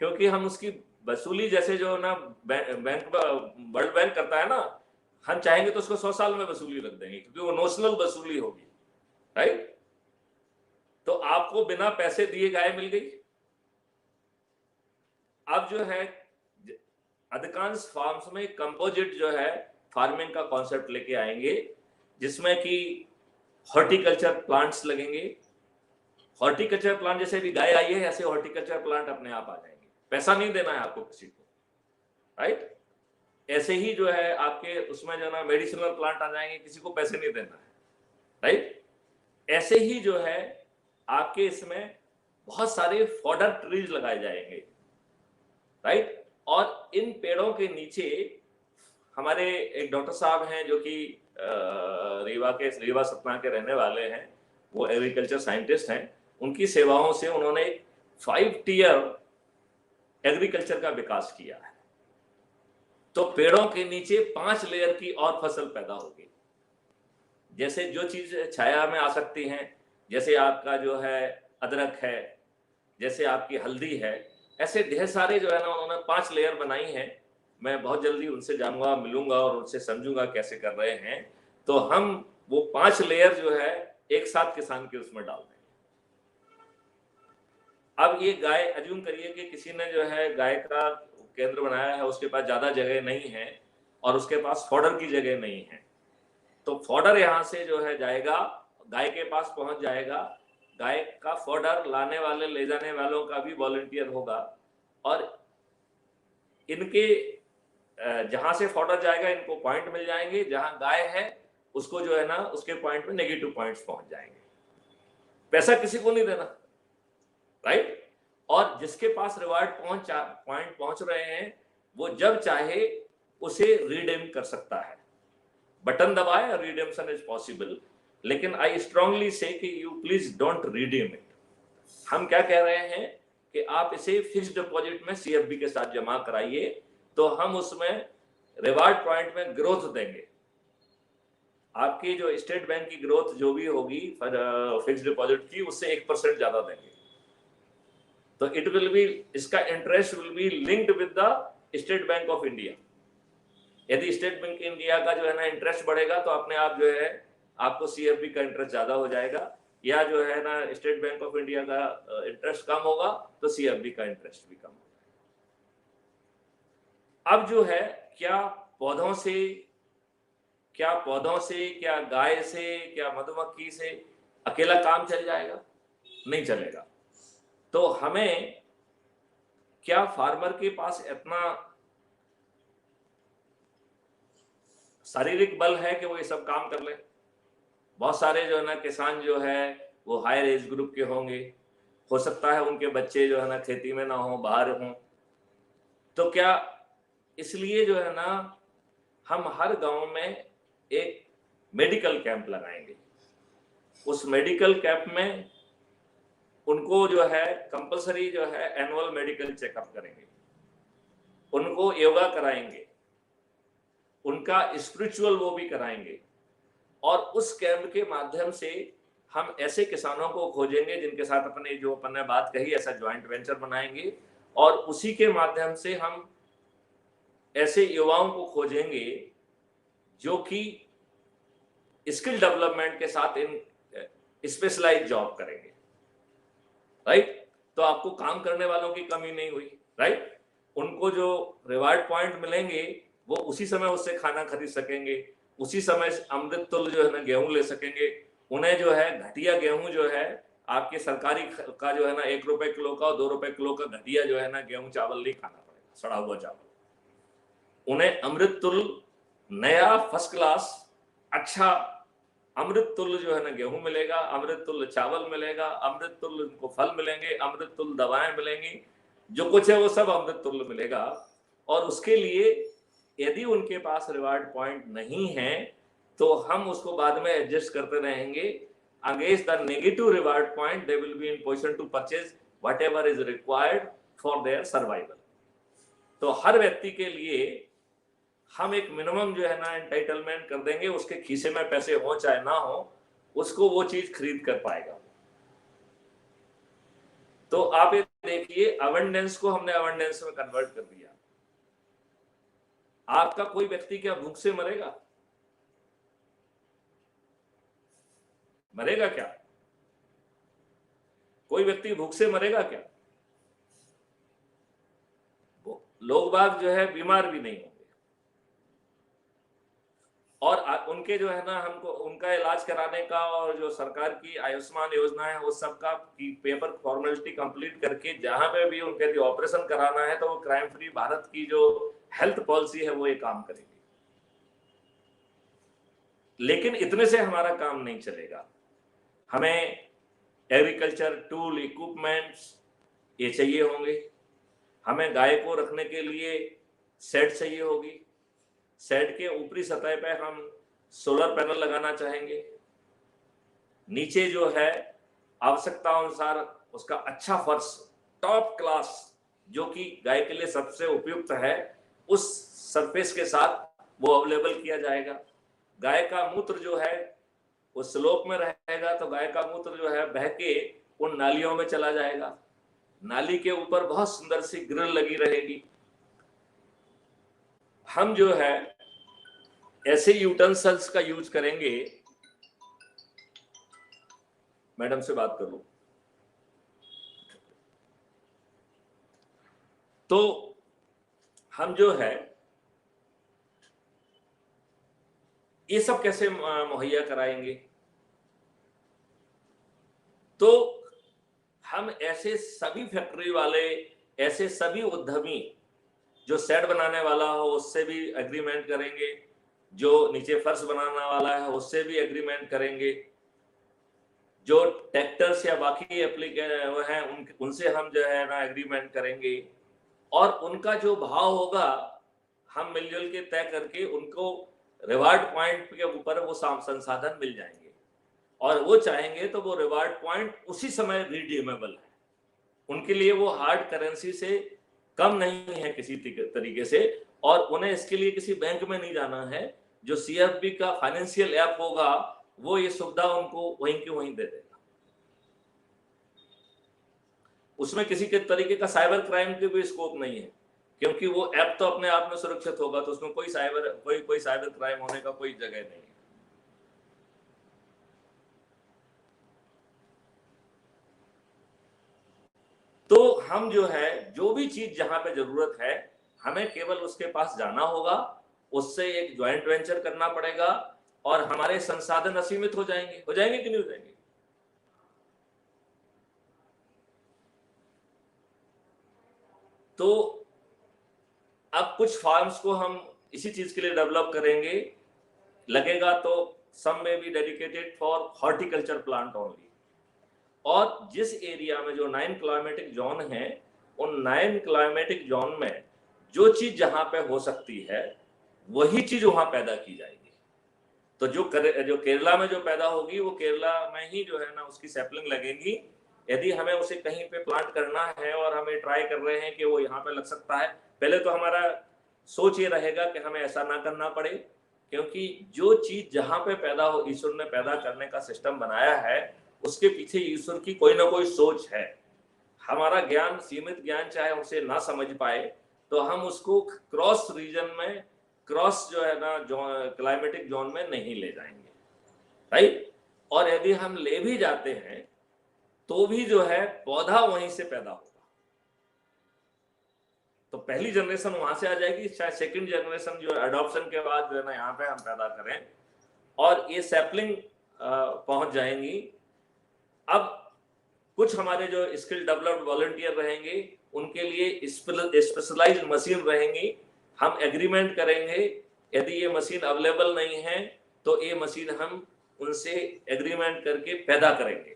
क्योंकि हम उसकी वसूली जैसे जो ना बैंक वर्ल्ड बैंक करता है ना, हम चाहेंगे तो उसको 100 साल में वसूली रख देंगे, क्योंकि वो नोशनल वसूली होगी, राइट। तो आपको बिना पैसे दिए गाय मिल गई। अब जो है अधिकांश फार्म्स में कंपोजिट जो है फार्मिंग का कॉन्सेप्ट लेके आएंगे, जिसमें कि हॉर्टिकल्चर प्लांट्स लगेंगे। हॉर्टिकल्चर प्लांट जैसे भी गाय आई है ऐसे हॉर्टिकल्चर प्लांट अपने आप आ जाएंगे, पैसा नहीं देना है आपको किसी को, राइट। ऐसे ही जो है आपके उसमें जो ना मेडिसिनल प्लांट आ जाएंगे, किसी को पैसे नहीं देना है, राइट। ऐसे ही जो है आपके इसमें बहुत सारे फॉडर ट्रीज लगाए जाएंगे, राइट। और इन पेड़ों के नीचे हमारे एक डॉक्टर साहब हैं जो कि रीवा सतना के रहने वाले हैं, वो एग्रीकल्चर साइंटिस्ट हैं। उनकी सेवाओं से उन्होंने 5 टियर एग्रीकल्चर का विकास किया है। तो पेड़ों के नीचे 5 लेयर की और फसल पैदा होगी। जैसे जो चीज छाया में आ सकती हैं, जैसे आपका जो है अदरक है, जैसे आपकी हल्दी है, ऐसे ढेर सारे जो है ना उन्होंने 5 लेयर बनाई हैं। मैं बहुत जल्दी उनसे जानूंगा, मिलूंगा और उनसे समझूंगा कैसे कर रहे हैं। तो हम वो 5 लेयर जो है एक साथ किसान के उसमें डाल दें। अब ये गाय अज्यूम करिए कि किसी ने जो है गाय का केंद्र बनाया है, उसके पास ज्यादा जगह नहीं है और उसके पास फॉडर की जगह नहीं है। तो फॉडर यहां से जो है जाएगा, गाय के पास पहुंच जाएगा, गाय का फॉडर लाने वाले ले जाने वालों का भी वॉलंटियर होगा, और इनके जहां से फॉडर जाएगा इनको पॉइंट मिल जाएंगे, जहां गाय है उसको जो है ना उसके पॉइंट में नेगेटिव पॉइंट्स पहुंच जाएंगे। पैसा किसी को नहीं देना, राइट। और जिसके पास रिवार्ड पॉइंट पहुंच रहे हैं वो जब चाहे उसे रिडीम कर सकता है, बटन दबाए, रिडीम्शन इज पॉसिबल। लेकिन आई स्ट्रांगली से कि you please don't redeem it. हम क्या कह रहे हैं कि आप इसे फिक्स्ड डिपॉजिट में सीएफबी के साथ जमा कराइए, तो हम उसमें रिवार्ड पॉइंट में ग्रोथ देंगे। आपकी जो स्टेट बैंक की ग्रोथ जो भी होगी फिक्स्ड डिपॉजिट की, उससे 1% ज्यादा देंगे। तो इट विल बी, इसका interest will be linked with the state bank of India. यदि स्टेट बैंक इंडिया का जो है ना इंटरेस्ट बढ़ेगा तो अपने आप जो है आपको सीएफबी का इंटरेस्ट ज्यादा हो जाएगा, या जो है ना स्टेट बैंक ऑफ इंडिया का इंटरेस्ट कम होगा तो सीएफबी का इंटरेस्ट भी कम होगा। अब जो है क्या पौधों से, क्या गाय से, क्या मधुमक्खी से अकेला काम चल जाएगा? नहीं चलेगा। तो हमें क्या फार्मर के पास इतना शारीरिक बल है कि वो ये सब काम कर ले? बहुत सारे जो है ना किसान जो है वो हायर एज ग्रुप के होंगे, हो सकता है उनके बच्चे जो है ना खेती में ना हो, बाहर हों। तो क्या इसलिए जो है ना हम हर गांव में एक मेडिकल कैंप लगाएंगे। उस मेडिकल कैंप में उनको जो है कंपलसरी जो है एनुअल मेडिकल चेकअप करेंगे, उनको योगा कराएंगे, उनका स्पिरिचुअल वो भी कराएंगे। और उस कैंप के माध्यम से हम ऐसे किसानों को खोजेंगे जिनके साथ अपने जो अपन ने बात कही ऐसा ज्वाइंट वेंचर बनाएंगे, और उसी के माध्यम से हम ऐसे युवाओं को खोजेंगे जो कि स्किल डेवलपमेंट के साथ इन स्पेशलाइज जॉब करेंगे, राइट। तो आपको काम करने वालों की कमी नहीं हुई, राइट। उनको जो रिवार्ड पॉइंट मिलेंगे वो उसी समय उससे खाना खरीद सकेंगे, उसी समय अमृत तुल्य जो है ना गेहूं ले सकेंगे। उन्हें जो है घटिया गेहूं जो है आपके सरकारी का जो है ना 1 रुपए किलो का और 2 रुपए किलो का घटिया जो है ना गेहूं चावल नहीं खाना पड़ेगा, सड़ा हुआ चावल। उन्हें अमृत तुल्य नया फर्स्ट क्लास अच्छा अमृत तुल्य जो है ना गेहूं मिलेगा, अमृत तुल्य चावल मिलेगा, अमृत तुल्य उनको फल मिलेंगे, अमृत तुल्य दवाएं मिलेंगी, जो कुछ है वो सब अमृत तुल्य मिलेगा। और उसके लिए यदि उनके पास रिवार्ड पॉइंट नहीं है तो हम उसको बाद में एडजस्ट करते रहेंगे। Against the negative reward point they will be in position to purchase whatever is required for their survival. तो हर व्यक्ति के लिए हम एक मिनिमम जो है ना एंटाइटलमेंट कर देंगे, उसके खीसे में पैसे हो चाहे ना हो, उसको वो चीज खरीद कर पाएगा। तो आप ये देखिए, अबंडेंस को हमने अबंडेंस में कन्वर्ट कर दिया। आपका कोई व्यक्ति क्या भूख से मरेगा? मरेगा क्या? कोई व्यक्ति भूख से मरेगा क्या? लोग बाग जो है बीमार भी नहीं होंगे, और उनके जो है ना हमको उनका इलाज कराने का और जो सरकार की आयुष्मान योजना है उस सब का पेपर फॉर्मेलिटी कंप्लीट करके जहां पे भी उनके लिए ऑपरेशन कराना है तो वो क्राइम फ्री भारत की जो हेल्थ पॉलिसी है वो ये काम करेगी। लेकिन इतने से हमारा काम नहीं चलेगा, हमें एग्रीकल्चर टूल इक्विपमेंट्स ये चाहिए होंगे, हमें गाय को रखने के लिए शेड चाहिए होगी, शेड के ऊपरी सतह पे हम सोलर पैनल लगाना चाहेंगे, नीचे जो है आवश्यकता अनुसार उसका अच्छा फर्श टॉप क्लास जो कि गाय के लिए सबसे उपयुक्त है उस सरफेस के साथ वो अवेलेबल किया जाएगा। गाय का मूत्र जो है वो स्लोप में रहेगा तो गाय का मूत्र जो है बह के उन नालियों में चला जाएगा। नाली के ऊपर बहुत सुंदर सी ग्रिल लगी रहेगी। हम जो है ऐसे यूटेंसिल्स का यूज करेंगे। मैडम से बात कर लो। तो हम जो है ये सब कैसे मुहैया कराएंगे? तो हम ऐसे सभी फैक्ट्री वाले, ऐसे सभी उद्यमी जो शेड बनाने वाला हो उससे भी एग्रीमेंट करेंगे, जो नीचे फर्श बनाने वाला है उससे भी एग्रीमेंट करेंगे, जो ट्रैक्टर्स या बाकी एप्लीकेशन हैं उनसे हम जो है ना एग्रीमेंट करेंगे, और उनका जो भाव होगा हम मिलजुल के तय करके उनको रिवार्ड पॉइंट के ऊपर वो संसाधन मिल जाएंगे, और वो चाहेंगे तो वो रिवार्ड पॉइंट उसी समय रिडीमेबल है। उनके लिए वो हार्ड करेंसी से कम नहीं है किसी तरीके से, और उन्हें इसके लिए किसी बैंक में नहीं जाना है। जो सीएफबी का फाइनेंशियल ऐप होगा वो ये सुविधा उनको वहीं की वहीं दे देगा। उसमें किसी के तरीके का साइबर क्राइम की भी स्कोप नहीं है, क्योंकि वो ऐप तो अपने आप में सुरक्षित होगा, तो उसमें कोई साइबर क्राइम होने का कोई जगह नहीं है। तो हम जो है जो भी चीज जहां पे जरूरत है हमें केवल उसके पास जाना होगा, उससे एक ज्वाइंट वेंचर करना पड़ेगा, और हमारे संसाधन असीमित हो जाएंगे कि नहीं हो जाएंगे? तो अब कुछ फार्म्स को हम इसी चीज के लिए डेवलप करेंगे, लगेगा तो some may be dedicated for horticulture plant only. और जिस एरिया में जो 9 क्लाइमेटिक जोन है उन 9 क्लाइमेटिक जोन में जो चीज जहां पे हो सकती है वही चीज वहां पैदा की जाएगी। तो जो केरला में जो पैदा होगी वो केरला में ही जो है ना उसकी सैपलिंग लगेगी। यदि हमें उसे कहीं पे प्लांट करना है और हमें ट्राई कर रहे हैं कि वो यहाँ पे लग सकता है, पहले तो हमारा सोच ये रहेगा कि हमें ऐसा ना करना पड़े, क्योंकि जो चीज जहां पे पैदा हो ईश्वर ने पैदा करने का सिस्टम बनाया है उसके पीछे ईश्वर की कोई ना कोई सोच है। हमारा ज्ञान सीमित ज्ञान चाहे उसे ना समझ पाए तो हम उसको क्रॉस रीजन में, क्रॉस जो है ना जो क्लाइमेटिक जोन में नहीं ले जाएंगे, राइट। और यदि हम ले भी जाते हैं तो भी जो है पौधा वहीं से पैदा होगा। तो पहली जनरेशन वहां से आ जाएगी, शायद सेकंड जनरेशन जो अडॉप्शन के बाद जो है ना यहाँ पे हम पैदा करें, और ये सैपलिंग पहुंच जाएंगी। अब कुछ हमारे जो स्किल डेवलप्ड वॉलंटियर रहेंगे, उनके लिए स्पेशलाइज्ड मशीन रहेंगी। हम एग्रीमेंट करेंगे, यदि ये मशीन अवेलेबल नहीं है तो ये मशीन हम उनसे एग्रीमेंट करके पैदा करेंगे।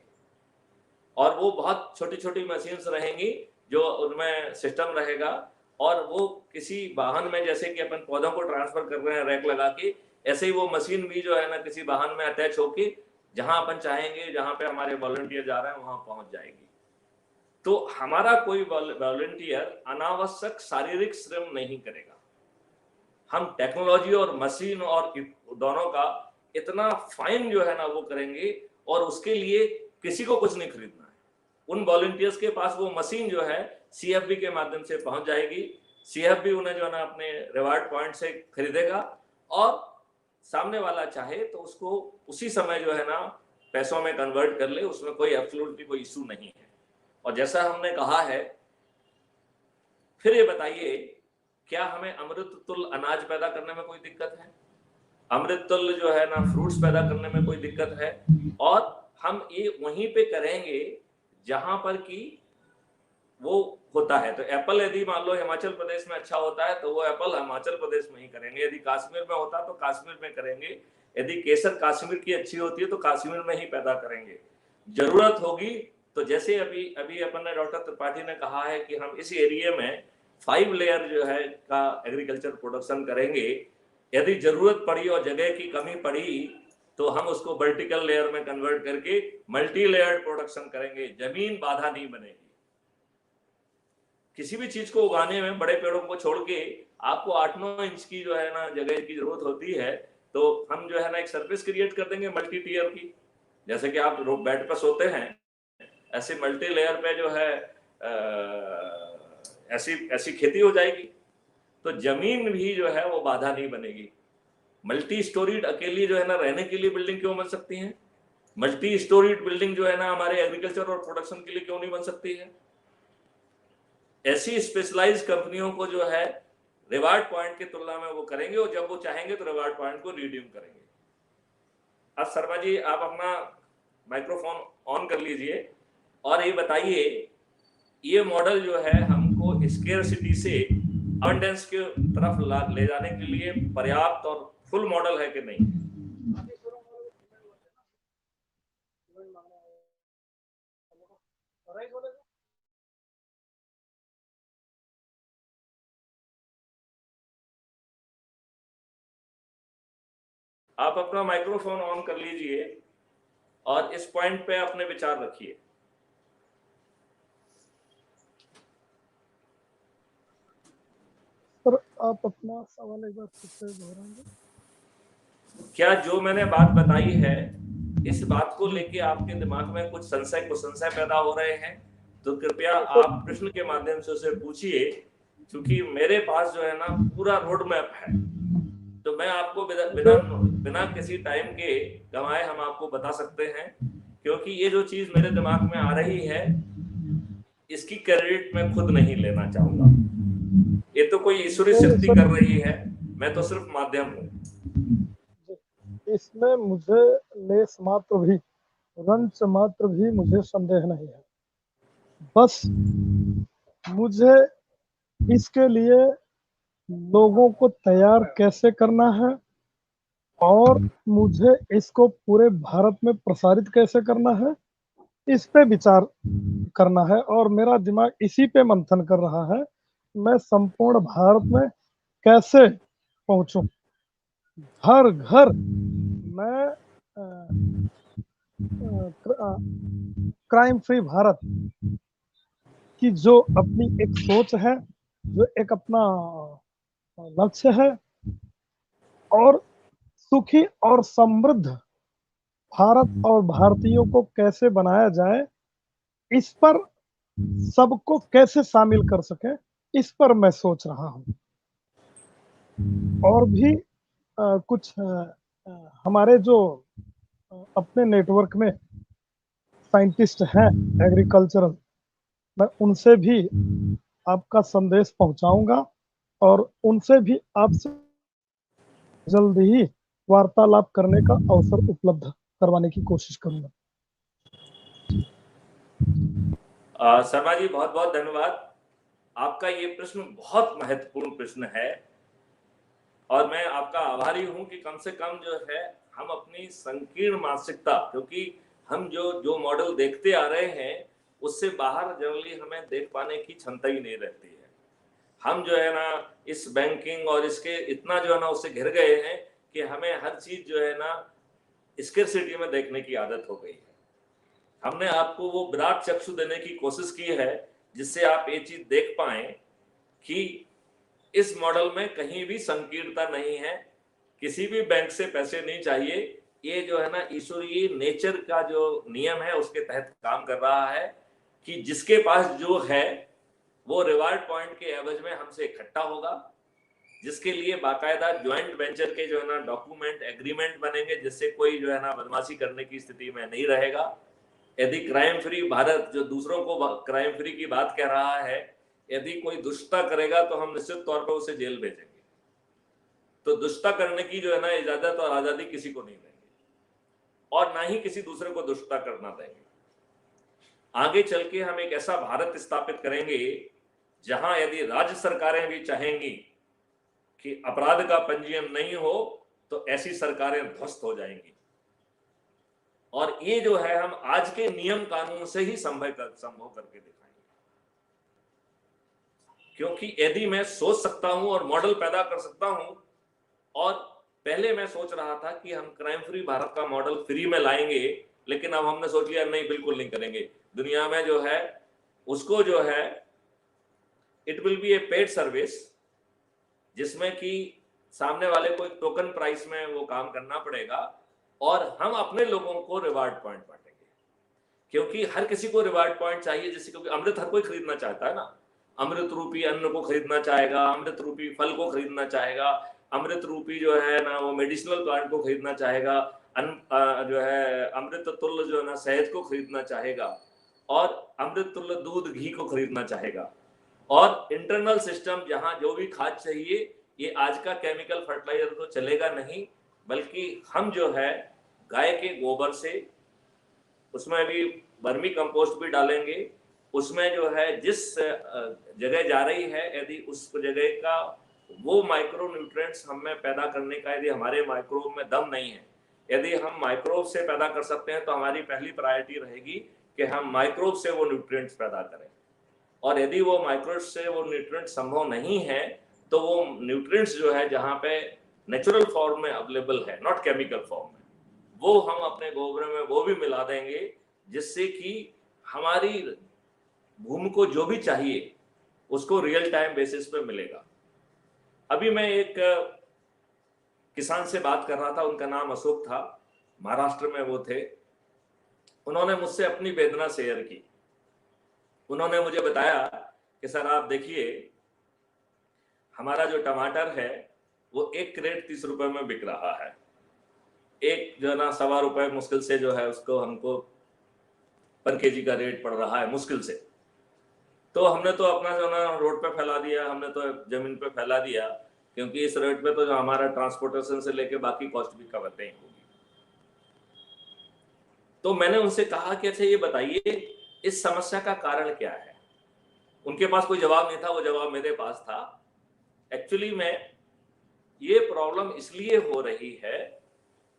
और वो बहुत छोटी छोटी मशीन्स रहेंगी जो उनमें सिस्टम रहेगा, और वो किसी वाहन में, जैसे कि अपन पौधों को ट्रांसफर कर रहे हैं रैक लगा के, ऐसे ही वो मशीन भी जो है ना किसी वाहन में अटैच होके जहां अपन चाहेंगे, जहां पे हमारे वॉलंटियर जा रहे हैं वहां पहुंच जाएगी। तो हमारा कोई वॉलंटियर अनावश्यक शारीरिक श्रम नहीं करेगा। हम टेक्नोलॉजी और मशीन और दोनों का इतना फाइन जो है ना वो करेंगे, और उसके लिए किसी को कुछ नहीं खरीदना है। उन वॉलंटियर्स के पास वो मशीन जो है सीएफबी के माध्यम से पहुंच जाएगी। सीएफबी उन्हें जो है ना अपने रिवार्ड पॉइंट से खरीदेगा, और सामने वाला चाहे तो उसको उसी समय जो है ना पैसों में कन्वर्ट कर ले, उसमें कोई एब्सोल्युटली कोई इशू नहीं है। और जैसा हमने कहा है, फिर ये बताइए, क्या हमें अमृत तुल्य अनाज पैदा करने में कोई दिक्कत है? अमृत तुल्य जो है ना फ्रूट्स पैदा करने में कोई दिक्कत है? और हम ये वहीं पे करेंगे जहां पर कि वो होता है। तो एप्पल यदि मान लो हिमाचल प्रदेश में अच्छा होता है तो वो एप्पल हिमाचल प्रदेश में ही करेंगे। यदि कश्मीर में होता तो कश्मीर में करेंगे। यदि केसर कश्मीर की अच्छी होती है तो कश्मीर में ही पैदा करेंगे। जरूरत होगी तो जैसे अभी अपन ने, डॉक्टर त्रिपाठी ने कहा है कि हम इस एरिया में 5 लेयर जो है का एग्रीकल्चर प्रोडक्शन करेंगे। यदि जरूरत पड़ी और जगह की कमी पड़ी तो हम उसको वर्टिकल लेयर में कन्वर्ट करके मल्टी लेयर प्रोडक्शन करेंगे। जमीन बाधा नहीं बनेगी। किसी भी चीज को उगाने में बड़े पेड़ों को छोड़ के आपको 8-9 इंच की जो है ना जगह की जरूरत होती है, तो हम जो है ना एक सरफेस क्रिएट कर देंगे मल्टी टीयर की। जैसे कि आप बेड पर सोते हैं, ऐसे मल्टी लेयर पे जो है ऐसी खेती हो जाएगी। तो जमीन भी जो है वो बाधा नहीं बनेगी। मल्टी स्टोरीड अकेली जो है ना रहने के लिए बिल्डिंग क्यों बन सकती है? मल्टी स्टोरीड बिल्डिंग जो है ना हमारे एग्रीकल्चर और प्रोडक्शन के लिए क्यों नहीं बन सकती है? ऐसी स्पेशलाइज्ड कंपनियों को जो है रिवार्ड पॉइंट की तुलना में वो करेंगे, और जब वो चाहेंगे तो रिवार्ड पॉइंट को रिडीम करेंगे। अब शर्मा जी आप अपना माइक्रोफोन ऑन कर लीजिए और ये बताइए, ये मॉडल जो है हमको स्केर्सिटी से अबंडेंस की तरफ ले जाने के लिए पर्याप्त और फुल मॉडल है कि नहीं? आप अपना माइक्रोफोन ऑन कर लीजिए और इस पॉइंट पे अपने विचार रखिए।
सर आप अपना सवाल एक बार फिर से दोहराएंगे?
क्या जो मैंने बात बताई है, इस बात को लेके आपके दिमाग में कुछ संशय पैदा हो रहे हैं तो कृपया आप प्रश्न के माध्यम से उसे पूछिए, क्योंकि मेरे पास जो है ना पूरा रोड मैप है। तो मैं आपको बिना किसी टाइम के गंवाए हम आपको बता सकते हैं, क्योंकि ये जो चीज मेरे दिमाग में आ रही है इसकी क्रेडिट मैं खुद नहीं लेना चाहूंगा। ये तो कोई ईश्वरीय शक्ति कर रही है, मैं तो सिर्फ माध्यम हूँ।
इसमें मुझे लेस मात्र भी, रंच मात्र भी मुझे संदेह नहीं है। बस मुझे इसके लिए लोगों को तैयार कैसे करना है और मुझे इसको पूरे भारत में प्रसारित कैसे करना है, इस पे विचार करना है। और मेरा दिमाग इसी पे मंथन कर रहा है, मैं संपूर्ण भारत में कैसे पहुंचूं, हर घर। मैं क्राइम फ्री भारत की जो अपनी एक सोच है, जो एक अपना लक्ष्य है, और सुखी और समृद्ध भारत और भारतीयों को कैसे बनाया जाए, इस पर सबको कैसे शामिल कर सके, इस पर मैं सोच रहा हूँ। और भी कुछ हमारे जो अपने नेटवर्क में साइंटिस्ट हैं एग्रीकल्चरल, मैं उनसे भी आपका संदेश पहुंचाऊंगा और उनसे भी आपसे जल्द ही वार्तालाप करने का अवसर उपलब्ध करवाने की कोशिश करूंगा।
शर्मा जी, बहुत बहुत धन्यवाद। आपका ये प्रश्न बहुत महत्वपूर्ण प्रश्न है और मैं आपका आभारी हूं कि कम से कम जो है हम अपनी संकीर्ण मानसिकता, क्योंकि हम जो जो मॉडल देखते आ रहे हैं उससे बाहर जनरली हमें देख पाने की क्षमता ही नहीं रहती है। हम जो है ना इस बैंकिंग और इसके इतना जो है ना उससे घिर गए हैं कि हमें हर चीज जो है ना स्केर्सिटी में देखने की आदत हो गई है। हमने आपको वो विराट चक्षु देने की कोशिश की है जिससे आप ये चीज देख पाए कि इस मॉडल में कहीं भी संकीर्णता नहीं है, किसी भी बैंक से पैसे नहीं चाहिए। ये जो है ना ईश्वरीय नेचर का जो नियम है उसके तहत काम कर रहा है कि जिसके पास जो है वो रिवार्ड पॉइंट के एवज में हमसे इकट्ठा होगा, जिसके लिए बाकायदा ज्वाइंट वेंचर के जो है ना डॉक्यूमेंट एग्रीमेंट बनेंगे, जिससे कोई जो है ना बदमाशी करने की स्थिति में नहीं रहेगा। यदि क्राइम फ्री भारत जो दूसरों को क्राइम फ्री की बात कह रहा है, यदि कोई दुष्टता करेगा तो हम निश्चित तौर पर उसे जेल भेजेंगे। तो दुष्टता करने की जो है ना इजाजत और आजादी किसी को नहीं देंगे और ना ही किसी दूसरे को दुष्टता करना देंगे। आगे चल के हम एक ऐसा भारत स्थापित करेंगे जहां यदि राज्य सरकारें भी चाहेंगी कि अपराध का पंजीयन नहीं हो तो ऐसी सरकारें ध्वस्त हो जाएंगी। और ये जो है हम आज के नियम कानून से ही संभव करके दिखाएंगे, क्योंकि यदि मैं सोच सकता हूं और मॉडल पैदा कर सकता हूं, और पहले मैं सोच रहा था कि हम क्राइम फ्री भारत का मॉडल फ्री में लाएंगे, लेकिन अब हमने सोच लिया नहीं, बिल्कुल नहीं करेंगे। दुनिया में जो है उसको जो है it will be A paid service, जिसमें कि सामने वाले को एक टोकन प्राइस में वो काम करना पड़ेगा और हम अपने लोगों को रिवार्ड पॉइंट बांटेंगे, क्योंकि हर किसी को रिवार्ड पॉइंट चाहिए। जैसे क्योंकि अमृत हर कोई खरीदना चाहता है ना, अमृत रूपी अन्न को खरीदना चाहेगा, अमृत रूपी फल को खरीदना चाहेगा, अमृत रूपी जो है ना वो मेडिसिनल प्लांट को खरीदना चाहेगा, जो है अमृत तुल्य जो है ना शहद को खरीदना चाहेगा, और अमृत तुल्य दूध घी को खरीदना चाहेगा। और इंटरनल सिस्टम जहां जो भी खाद चाहिए, ये आज का केमिकल फर्टिलाइजर तो चलेगा नहीं, बल्कि हम जो है गाय के गोबर से उसमें भी वर्मी कंपोस्ट भी डालेंगे। उसमें जो है जिस जगह जा रही है, यदि उस जगह का वो माइक्रो न्यूट्रिएंट्स हमें पैदा करने का यदि हमारे माइक्रोब में दम नहीं है, यदि हम माइक्रोब से पैदा कर सकते हैं तो हमारी पहली प्रायोरिटी रहेगी कि हम माइक्रोब से वो न्यूट्रिएंट्स पैदा करें। और यदि वो माइक्रोब से वो न्यूट्रिएंट संभव नहीं है तो वो न्यूट्रिएंट्स जो है जहां पे नेचुरल फॉर्म में अवेलेबल है, नॉट केमिकल फॉर्म में, वो हम अपने गोबर में वो भी मिला देंगे, जिससे कि हमारी भूमि को जो भी चाहिए उसको रियल टाइम बेसिस पे मिलेगा। अभी मैं एक किसान से बात कर रहा था, उनका नाम अशोक था, महाराष्ट्र में वो थे। उन्होंने मुझसे अपनी वेदना शेयर की। उन्होंने मुझे बताया कि सर आप देखिए, हमारा जो टमाटर है वो 1 क्रेट 30 रुपए में बिक रहा है, एक जो है ना ₹1.25 मुश्किल से जो है उसको हमको पर केजी का रेट पड़ रहा है मुश्किल से। तो हमने तो अपना जो ना रोड पे फैला दिया, हमने तो जमीन पे फैला दिया, क्योंकि इस रेट पे तो जो हमारा ट्रांसपोर्टेशन से लेके बाकी कॉस्ट भी कवर नहीं होगी। तो मैंने उनसे कहा कि अच्छा ये बताइए इस समस्या का कारण क्या है। उनके पास कोई जवाब नहीं था, वो जवाब मेरे पास था। एक्चुअली में ये प्रॉब्लम इसलिए हो रही है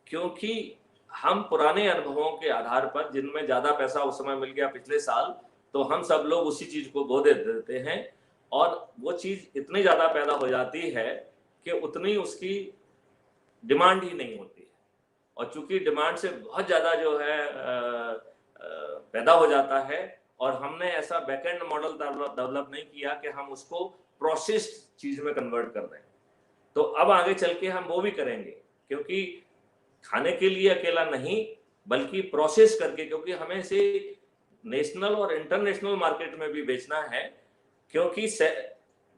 क्योंकि हम पुराने अनुभवों के आधार पर, जिनमें ज्यादा पैसा उस समय मिल गया पिछले साल, तो हम सब लोग उसी चीज को गो दे देते हैं और वो चीज इतनी ज्यादा पैदा हो जाती है कि उतनी उसकी डिमांड ही नहीं होती है। और चूंकि डिमांड से बहुत ज्यादा जो है पैदा हो जाता है, और हमने ऐसा बैकएंड मॉडल डेवलप नहीं किया कि हम उसको प्रोसेस्ड चीज में कन्वर्ट कर दें। तो अब आगे चल के हम वो भी करेंगे, क्योंकि खाने के लिए अकेला नहीं बल्कि प्रोसेस करके, क्योंकि हमें इसे नेशनल और इंटरनेशनल मार्केट में भी बेचना है, क्योंकि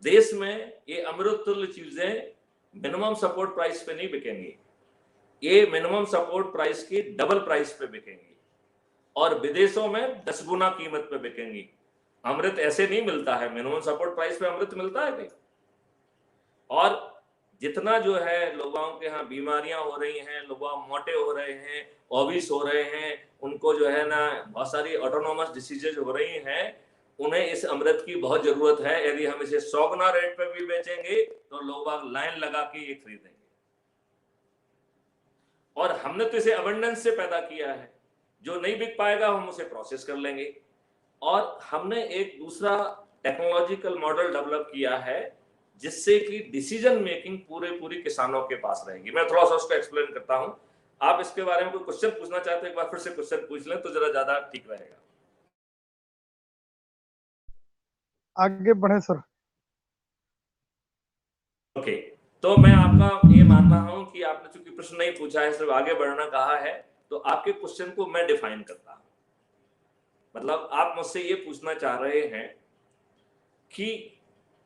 देश में ये अमृत तुल्य चीजें मिनिमम सपोर्ट प्राइस पे नहीं बिकेंगी, ये मिनिमम सपोर्ट प्राइस की डबल प्राइस पे बिकेंगी और विदेशों में 10 गुना कीमत पे बिकेंगी। अमृत ऐसे नहीं मिलता है, मिनिमम सपोर्ट प्राइस पे अमृत मिलता है नहीं। और जितना जो है लोगों के यहाँ बीमारियां हो रही हैं, लोग मोटे हो रहे हैं, ओबिस हो रहे हैं, उनको जो है ना बहुत सारी ऑटोनोमस डिसीजेज हो रही हैं, उन्हें इस अमृत की बहुत जरूरत है। यदि हम इसे 100 गुना रेट पे भी बेचेंगे तो लोग लाइन लगा के ये खरीदेंगे। और हमने तो इसे अबंडेंस से पैदा किया है, जो नहीं बिक पाएगा हम उसे प्रोसेस कर लेंगे। और हमने एक दूसरा टेक्नोलॉजिकल मॉडल डेवलप किया है जिससे कि डिसीजन मेकिंग पूरी किसानों के पास रहेगी। मैं थोड़ा सा उसको एक्सप्लेन करता हूं। आप इसके बारे में कोई क्वेश्चन पूछना चाहते हैं, एक बार फिर से क्वेश्चन पूछ लें तो जरा ज्यादा ठीक रहेगा।
आगे बढ़े सर।
ओके, तो मैं आपका ये मान रहा हूं कि आपने चूंकि प्रश्न नहीं पूछा है, सिर्फ आगे बढ़ना कहा है, तो आपके क्वेश्चन को मैं डिफाइन करता हूं। मतलब आप मुझसे ये पूछना चाह रहे हैं कि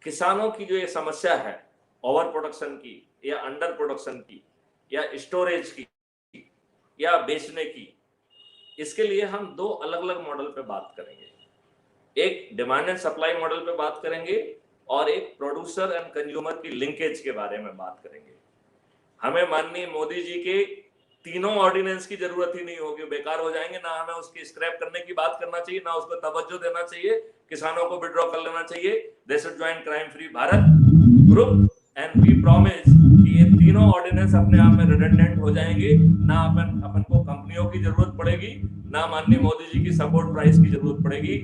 किसानों की जो ये समस्या है ओवर प्रोडक्शन की या अंडर प्रोडक्शन की या स्टोरेज की या बेचने की, इसके लिए हम दो अलग अलग मॉडल पे बात करेंगे। एक डिमांड एंड सप्लाई मॉडल पे बात करेंगे और एक प्रोड्यूसर एंड कंज्यूमर की लिंकेज के बारे में बात करेंगे। हमें माननीय मोदी जी के तीनों ऑर्डिनेंस की जरूरत ही नहीं होगी, बेकार हो जाएंगे। ना हमें उसकी स्क्रैप करने की बात करना चाहिए, ना उसको तवज्जो देना चाहिए, किसानों को विड्रॉ कर लेना चाहिए। They should join crime free Bharat group and we promise कि ये तीनों ऑर्डिनेंस अपने आप में रिडंडेंट हो जाएंगे। ना अपन को कंपनियों की जरूरत पड़ेगी, ना माननीय मोदी जी की सपोर्ट प्राइस की जरूरत पड़ेगी।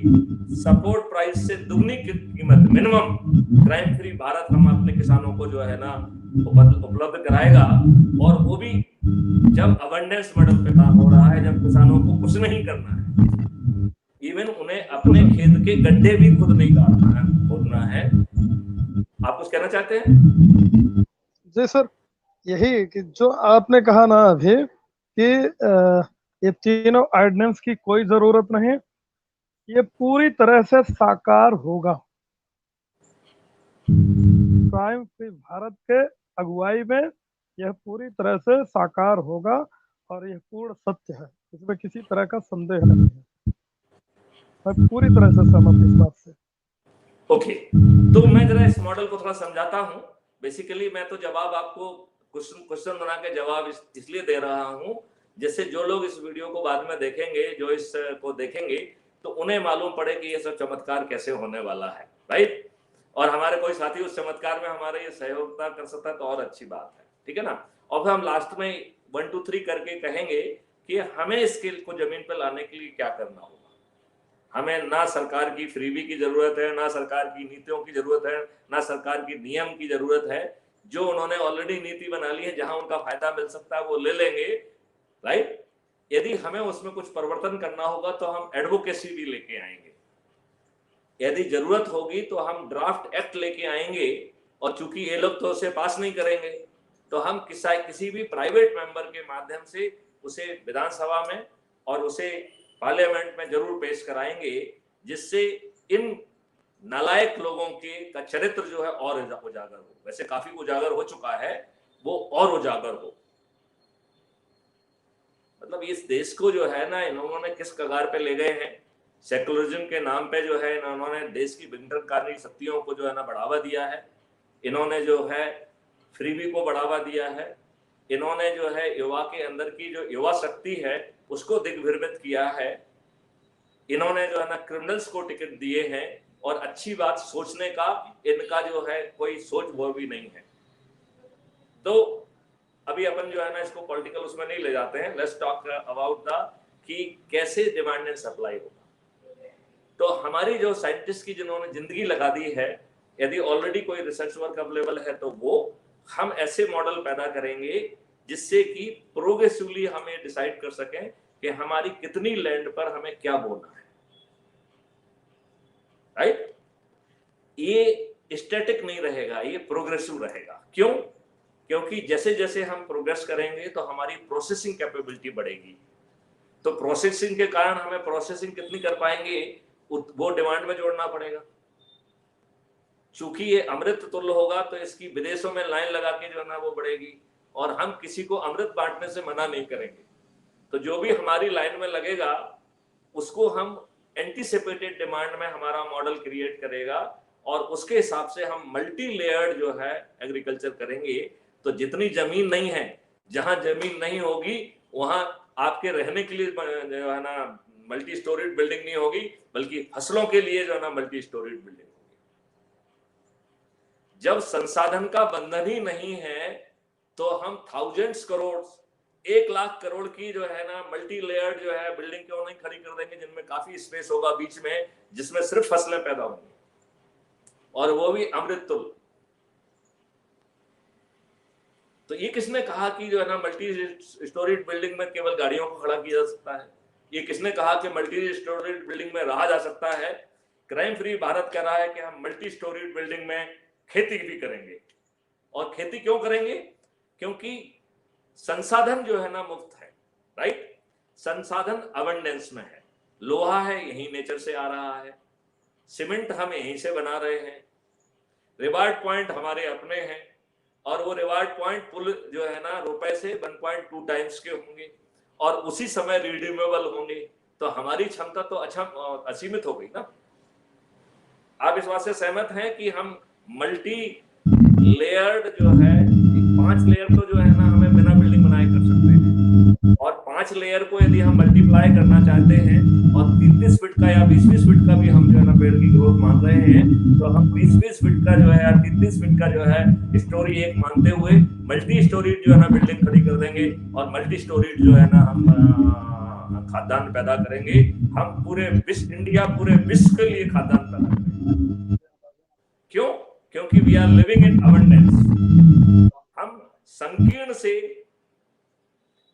सपोर्ट प्राइस से दुगनी कीमत मिनिमम क्राइम फ्री भारत हम अपने किसानों को जो है ना उपलब्ध कराएगा। और वो भी जब अबंडेंस मॉडल पे काम हो रहा है, जब किसानों को कुछ नहीं करना है, इवन उन्हें अपने खेत के गड्ढे भी खुद नहीं काटना है, खोदना है। आप कुछ कहना चाहते हैं?
जी सर, यही कि जो आपने कहा ना अभी कि ये तीनों ऑर्डिनेंस की कोई जरूरत नहीं, ये पूरी तरह से साकार होगा क्राइम फ्री भारत के अगुवाई में। यह पूरी तरह से साकार होगा और यह पूर्ण सत्य है, इसमें किसी तरह का संदेह नहीं है। मैं पूरी तरह से सहमत इस बात से।
ओके, तो मैं जरा इस मॉडल को थोड़ा समझाता हूं। बेसिकली मैं तो जवाब आपको क्वेश्चन बना के जवाब इसलिए दे रहा हूं, जैसे जो लोग इस वीडियो को बाद में देखेंगे, जो इस को देखेंगे, तो उन्हें मालूम पड़े कि ये सब चमत्कार कैसे होने वाला है, राइट। और हमारे कोई साथी उस चमत्कार में हमारे ये सहयोगिता कर सकता है तो और अच्छी बात है, ठीक है ना। और फिर हम लास्ट में 1 2 3 करके कहेंगे कि हमें इस स्किल को जमीन पर लाने के लिए क्या करना होगा। हमें ना सरकार की फ्रीबी की जरूरत है, ना सरकार की नीतियों की जरूरत है, ना सरकार की नियम की जरूरत है। जो उन्होंने ऑलरेडी नीति बना ली है, जहां उनका फायदा मिल सकता है वो ले लेंगे, राइट। यदि हमें उसमें कुछ परिवर्तन करना होगा तो हम एडवोकेसी भी लेके आएंगे। यदि जरूरत होगी तो हम ड्राफ्ट एक्ट लेके आएंगे, और चूंकि ये लोग तो उसे पास नहीं करेंगे, तो हम किसी भी प्राइवेट मेंबर के माध्यम से उसे विधानसभा में और उसे पार्लियामेंट में जरूर पेश कराएंगे, जिससे इन नालायक लोगों के का चरित्र जो है और उजागर हो। वैसे काफी उजागर हो चुका है, वो और उजागर हो। मतलब इस देश को जो है ना इन्होंने किस कगार पे ले गए हैं। सेकुलरिज्म के नाम पे जो है इन्होंने देश की विघटनकारी शक्तियों को जो है ना बढ़ावा दिया है। इन्होंने जो है फ्रीबी को बढ़ावा दिया है। इन्होंने जो है युवा के अंदर की जो युवा शक्ति है उसको दिग्भ्रमित किया है। इन्होंने जो है ना क्रिमिनल्स को टिकट दिए हैं, और अच्छी बात सोचने का इनका जो है कोई सोच वो भी नहीं है। तो अभी अपन जो है ना इसको पॉलिटिकल उसमें नहीं ले जाते हैं। लेट्स टॉक अबाउट द कि कैसे डिमांड एंड सप्लाई होगा। तो हमारी जो साइंटिस्ट की जिन्होंने जिंदगी लगा दी है, यदि ऑलरेडी कोई रिसर्च वर्क अवेलेबल है तो वो हम ऐसे मॉडल पैदा करेंगे जिससे कि प्रोग्रेसिवली हम ये डिसाइड कर सकें कि हमारी कितनी लैंड पर हमें क्या बोना है, राइट। ये स्टैटिक नहीं रहेगा, ये प्रोग्रेसिव रहेगा। क्यों? क्योंकि जैसे जैसे हम प्रोग्रेस करेंगे तो हमारी प्रोसेसिंग कैपेबिलिटी बढ़ेगी। तो प्रोसेसिंग के कारण हमें प्रोसेसिंग कितनी कर पाएंगे वो डिमांड में जोड़ना पड़ेगा। चूंकि ये अमृत तुल्य होगा तो इसकी विदेशों में लाइन लगा के जो है ना वो बढ़ेगी, और हम किसी को अमृत बांटने से मना नहीं करेंगे। तो जो भी हमारी लाइन में लगेगा उसको हम एंटीसिपेटेड डिमांड में हमारा मॉडल क्रिएट करेगा और उसके हिसाब से हम मल्टी लेयर्ड जो है एग्रीकल्चर करेंगे। तो जितनी जमीन नहीं है, जहां जमीन नहीं होगी वहां आपके रहने के लिए जो है ना मल्टी स्टोरीड बिल्डिंग नहीं होगी, बल्कि फसलों के लिए जो है ना मल्टी स्टोरीड बिल्डिंग होगी। जब संसाधन का बंधन ही नहीं है तो हम थाउजेंड्स करोड़, 1 लाख करोड़ की जो है ना मल्टी लेयर्ड जो है बिल्डिंग क्यों नहीं खड़ी कर देंगे, जिनमें काफी स्पेस होगा बीच में, जिसमें सिर्फ फसलें पैदा होंगी और वो भी अमृत तुल्य। तो ये किसने कहा कि जो है ना मल्टी स्टोरीड बिल्डिंग में केवल गाड़ियों को खड़ा किया जा सकता है? ये किसने कहा कि मल्टी स्टोरीड बिल्डिंग में रहा जा सकता है? क्राइम फ्री भारत कह रहा है कि हम मल्टी स्टोरीड बिल्डिंग में खेती भी करेंगे। और खेती क्यों करेंगे? क्योंकि संसाधन जो है ना मुफ्त है, राइट? संसाधन अबंडेंस में है। लोहा है यही नेचर से आ रहा है, सीमेंट हम यहीं से बना रहे हैं, रिवार्ड पॉइंट हमारे अपने हैं और वो रिवार्ड पॉइंट पुल जो है ना रुपए से 1.2 टाइम्स के होंगे और उसी समय रिडीमेबल होंगे। तो हमारी क्षमता तो अच्छा असीमित हो गई ना। आप इस बात से सहमत हैं कि हम मल्टी लेयर्ड जो है 5 लेयर तो जो है ना हमें बिना बिल्डिंग बनाए कर सकते हैं, और 5 लेयर को यदि हम मल्टीप्लाई करना चाहते हैं और 33 फीट का या 20-20 फीट का भी हम जो है ना पेड़ की ग्रोथ मान रहे हैं, तो हम 20-20 फीट का जो है या 33 फीट का जो है स्टोरी एक मानते हुए मल्टी स्टोरीड जो है ना बिल्डिंग खड़ी कर देंगे और मल्टी स्टोरीड जो है ना हम खाद्यान्न पैदा करेंगे। हम पूरे विश्व, इंडिया पूरे विश्व के लिए खाद्यान्न पैदा करेंगे। क्यों? क्योंकि we are living in abundance. हम संकीर्ण से,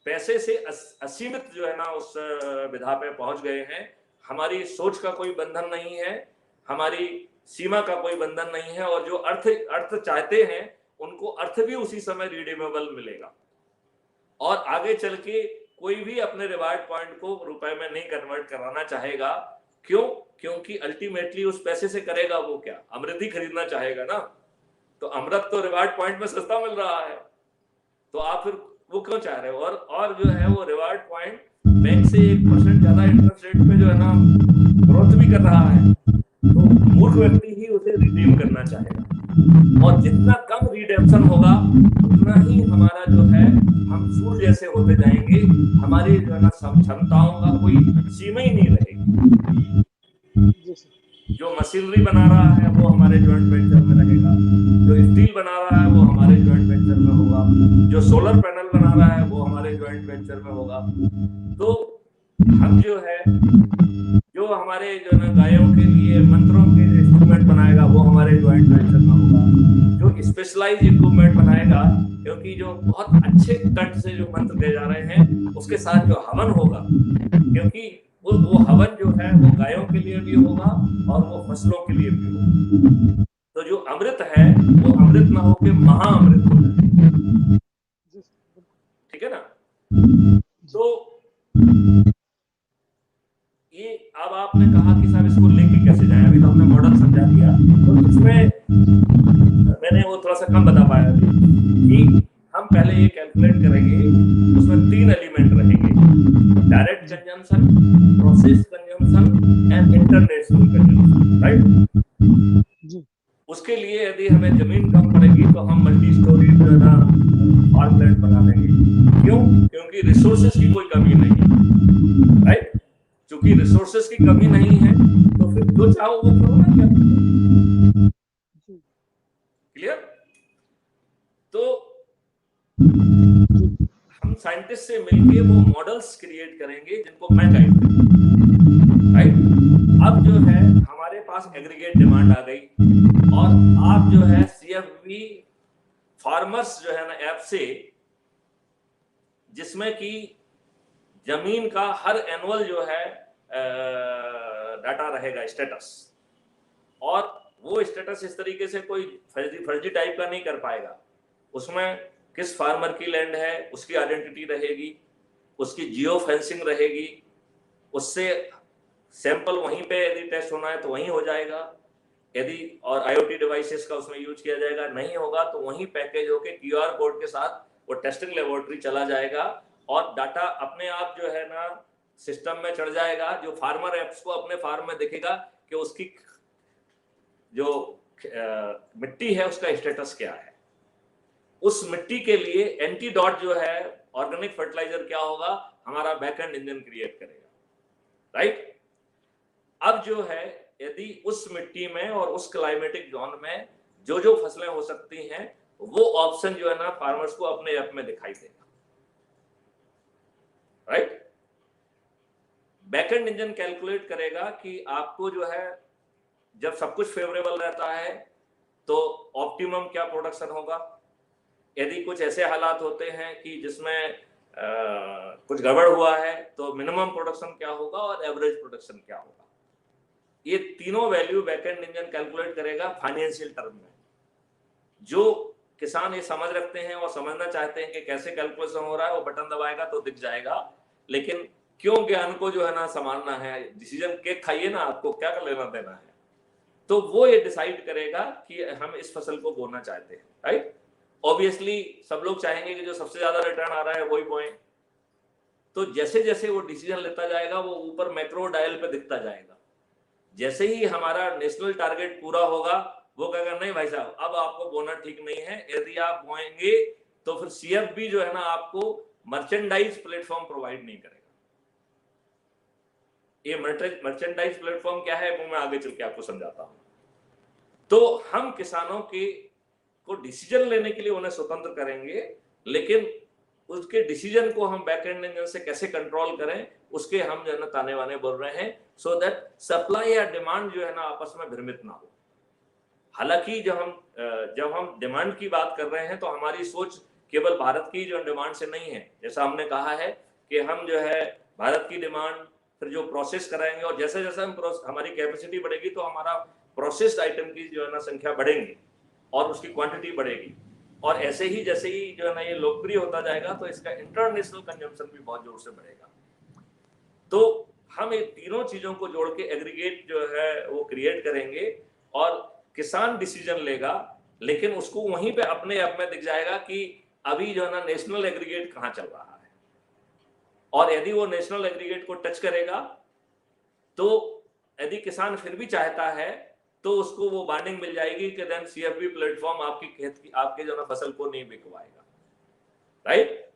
पैसे से असीमित जो है ना उस विधा पे पहुंच गए हैं। हमारी सोच का कोई बंधन नहीं है, हमारी सीमा का कोई बंधन नहीं है, और जो अर्थ चाहते हैं उनको अर्थ भी उसी समय रिडीमेबल मिलेगा। और आगे चल के कोई भी अपने रिवार्ड पॉइंट को रुपए में नहीं कन्वर्ट कराना चाहेगा। क्यों? क्योंकि अल्टीमेटली उस पैसे से करेगा वो क्या? अमृत ही खरीदना चाहेगा ना। तो अमृत तो रिवार्ड पॉइंट में सस्ता मिल रहा है, तो आप फिर वो क्यों चाह रहे हो? और जो है वो रिवार्ड पॉइंट बैंक से 1% ज्यादा इंटरेस्ट रेट पे जो है ना ग्रोथ भी कर रहा है, तो मूर्ख व्यक्ति ही उसे रिडीम करना चाहेगा। और जितना कम रिडेम्पशन होगा उतना ही हमारा जो है हम सूर्य जैसे होते जाएंगे, हमारी जो है ना क्षमताओं का कोई सीमा ही नहीं रहेगी। जो मशीनरी बना रहा है वो हमारे जॉइंट वेंचर में रहेगा, जो स्टील बना रहा है वो हमारे जॉइंट वेंचर में होगा, जो सोलर पैनल बना रहा है वो हमारे जॉइंट वेंचर में होगा। तो हम जो है, जो हमारे जो ना गायों के लिए मंत्रों के इंस्ट्रूमेंट बनाएगा वो हमारे जॉइंट वेंचर में होगा। जो स्पेशलाइज इक्विपमेंट बनाएगा, क्योंकि जो बहुत अच्छे कंठ से जो मंत्र दे जा रहे हैं उसके साथ जो हवन होगा, क्योंकि वो हवन जो है वो गायों के लिए भी होगा और वो फसलों के लिए भी होगा। तो जो अमृत है वो अमृत ना होकर महाअमृत हो जाए। ठीक है ना? तो ये अब आपने कहा कि साहब इसको लेके कैसे जाए, अभी तो हमने मॉडल समझा दिया, तो इसमें मैंने वो थोड़ा सा कम बता पाया कि हम पहले ये कैलकुलेट करेंगे, उसमें 3 एलिमेंट रहेंगे: direct consumption, process consumption and international consumption, right? उसके लिए यदि हमें जमीन कम पड़ेगी तो हम मल्टी स्टोरी जो है ना फार्मलैंड बना देंगे। क्यों? क्योंकि रिसोर्सेज की कोई कमी नहीं है, राइट? क्योंकि रिसोर्सेज की कमी नहीं है तो फिर जो चाहो वो करो ना, क्या? क्लियर? तो हम साइंटिस्ट से मिलके वो मॉडल्स क्रिएट करेंगे जिनको मैं गाइड करूंगा, राइट? अब जो है हमारे पास एग्रीगेट डिमांड आ गई और आप जो है CFB फार्मर्स जो है ना ऐप से, जिसमें कि जमीन का हर एनुअल जो है डाटा रहेगा, स्टेटस, और वो स्टेटस इस तरीके से कोई फर्जी टाइप का नहीं कर पाएगा। उसमें किस फार्मर की लैंड है उसकी आइडेंटिटी रहेगी, उसकी जियो फेंसिंग रहेगी, उससे सैंपल वहीं पे यदि टेस्ट होना है तो वहीं हो जाएगा, यदि और IoT डिवाइसेस का उसमें यूज किया जाएगा, नहीं होगा तो वहीं पैकेज होके QR कोड के साथ वो टेस्टिंग लेबोरेटरी चला जाएगा और डाटा अपने आप जो है ना सिस्टम में चढ़ जाएगा, जो फार्मर एप्स को अपने फार्म में दिखेगा कि उसकी जो मिट्टी है उसका स्टेटस क्या है। उस मिट्टी के लिए एंटीडॉट जो है ऑर्गेनिक फर्टिलाइजर क्या होगा, हमारा बैकएंड इंजन क्रिएट करेगा, राइट। अब जो है यदि उस मिट्टी में और उस क्लाइमेटिक जोन में जो जो फसलें हो सकती हैं, वो ऑप्शन जो है ना फार्मर्स को अपने ऐप में दिखाई देगा, राइट। बैकएंड इंजन कैलकुलेट करेगा कि आपको जो है जब सब कुछ फेवरेबल रहता है तो ऑप्टिमम क्या प्रोडक्शन होगा, यदि कुछ ऐसे हालात होते हैं कि जिसमें कुछ गड़बड़ हुआ है तो मिनिमम प्रोडक्शन क्या होगा और एवरेज प्रोडक्शन क्या होगा। ये तीनों वैल्यू बैकएंड इंजन कैलकुलेट करेगा फाइनेंशियल टर्म में। जो किसान ये समझ रखते हैं और समझना चाहते हैं कि कैसे कैलकुलेशन हो रहा है, वो बटन दबाएगा तो दिख जाएगा, लेकिन क्यों ज्ञान को जो है ना संभालना है, डिसीजन केक खाइए ना, आपको क्या कर लेना देना है, तो वो ये डिसाइड करेगा कि हम इस फसल को बोना चाहते हैं, राइट। ऑब्वियसली सब लोग चाहेंगे कि जो सबसे ज्यादा रिटर्न आ रहा है वही बोएं, तो जैसे जैसे वो डिसीजन लेता जाएगा वो ऊपर मैक्रो डायल पे दिखता जाएगा। जैसे ही हमारा नेशनल टारगेट पूरा होगा वो कहेगा नहीं भाई साहब अब आपको बोना ठीक नहीं है, यदि आप बोएंगे तो फिर सीएफबी जो है ना आपको मर्चेंडाइज प्लेटफॉर्म प्रोवाइड नहीं करेगा। ये मर्चेंडाइज प्लेटफॉर्म क्या है वो मैं आगे चल के आपको समझाता हूं। तो हम किसानों के को डिसीजन लेने के लिए उन्हें स्वतंत्र करेंगे, लेकिन उसके डिसीजन को हम बैकएंड इंजन से कैसे कंट्रोल करें उसके हम जो है ना ताने वाने बोल रहे हैं, सो दैट सप्लाई या डिमांड जो है ना आपस में भ्रमित ना हो। हालांकि जब हम डिमांड की बात कर रहे हैं तो हमारी सोच केवल भारत की जो डिमांड से नहीं है। जैसा हमने कहा है कि हम जो है भारत की डिमांड फिर जो प्रोसेस कराएंगे, और जैसे जैसे हम हमारी कैपेसिटी बढ़ेगी तो हमारा प्रोसेस्ड आइटम की जो है ना संख्या बढ़ेगी और उसकी क्वांटिटी बढ़ेगी, और ऐसे ही जैसे ही जो है ना ये लोकप्रिय होता जाएगा तो इसका इंटरनेशनल कंजम्पशन भी बहुत जोर से बढ़ेगा। तो हम ये तीनों चीजों को जोड़ के एग्रीगेट जो है वो क्रिएट करेंगे और किसान डिसीजन लेगा, लेकिन उसको वहीं पे अपने ऐप में दिख जाएगा कि अभी जो है ना नेशनल एग्रीगेट कहां चल रहा है, और यदि वो नेशनल एग्रीगेट को टच करेगा तो यदि किसान फिर भी चाहता है तो उसको वो वार्निंग मिल जाएगी कि देन सीएफबी प्लेटफॉर्म आपकी खेत की आपके जो ना फसल को नहीं बिकवाएगा, राइट।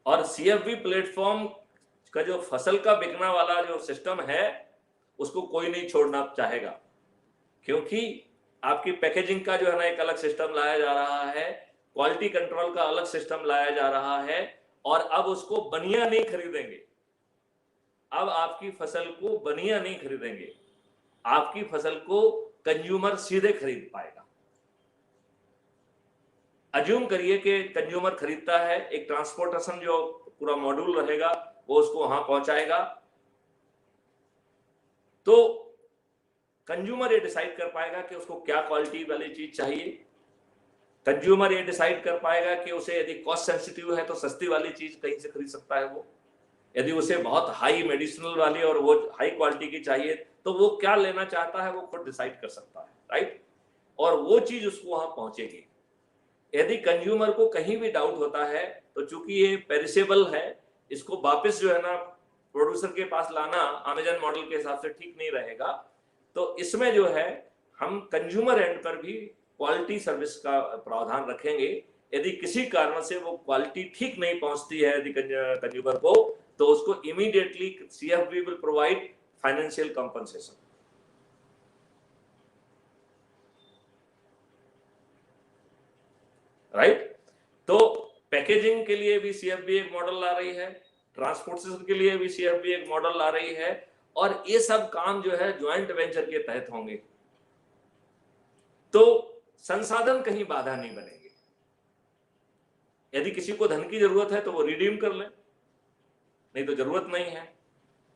और सीएफबी प्लेटफॉर्म का जो फसल का बिकना वाला जो सिस्टम है उसको कोई नहीं छोड़ना चाहेगा, क्योंकि आपकी पैकेजिंग का जो है ना एक अलग सिस्टम लाया जा रहा है, क्वालिटी कंट्रोल का अलग सिस्टम लाया जा रहा है, और अब उसको बनिया नहीं खरीदेंगे। अब आपकी फसल को बनिया नहीं खरीदेंगे, आपकी फसल को कंज्यूमर सीधे खरीद पाएगा। अज्यूम करिए कि कंज्यूमर खरीदता है, एक ट्रांसपोर्टेशन जो पूरा मॉड्यूल रहेगा वो उसको वहां पहुंचाएगा, तो कंज्यूमर ये डिसाइड कर पाएगा कि उसको क्या क्वालिटी वाली चीज चाहिए। कंज्यूमर ये डिसाइड कर पाएगा कि उसे यदि कॉस्ट सेंसिटिव है तो सस्ती वाली चीज कहीं से खरीद सकता है वो, यदि उसे बहुत हाई मेडिसिनल वाली और वो हाई क्वालिटी की चाहिए तो वो क्या लेना चाहता है वो खुद डिसाइड कर सकता है, राइट। और वो चीज उसको वहां पहुंचेगी। यदि कंज्यूमर को कहीं भी डाउट होता है तो चूंकि ये पेरिसेबल है, इसको वापस जो है ना प्रोड्यूसर के पास लाना अमेजन मॉडल के हिसाब से ठीक नहीं रहेगा, तो इसमें जो है हम कंज्यूमर एंड पर भी क्वालिटी सर्विस का प्रावधान रखेंगे। यदि किसी कारण से वो क्वालिटी ठीक नहीं पहुंचती है यदि कंज्यूमर को, तो उसको immediately CFB will provide financial compensation, right. तो पैकेजिंग के लिए भी सीएफबी एक मॉडल ला रही है, ट्रांसपोर्टेशन के लिए भी सीएफबी एक मॉडल ला रही है, और ये सब काम जो है ज्वाइंट वेंचर के तहत होंगे, तो संसाधन कहीं बाधा नहीं बनेंगे। यदि किसी को धन की जरूरत है तो वो रिडीम कर ले, नहीं तो जरूरत नहीं है।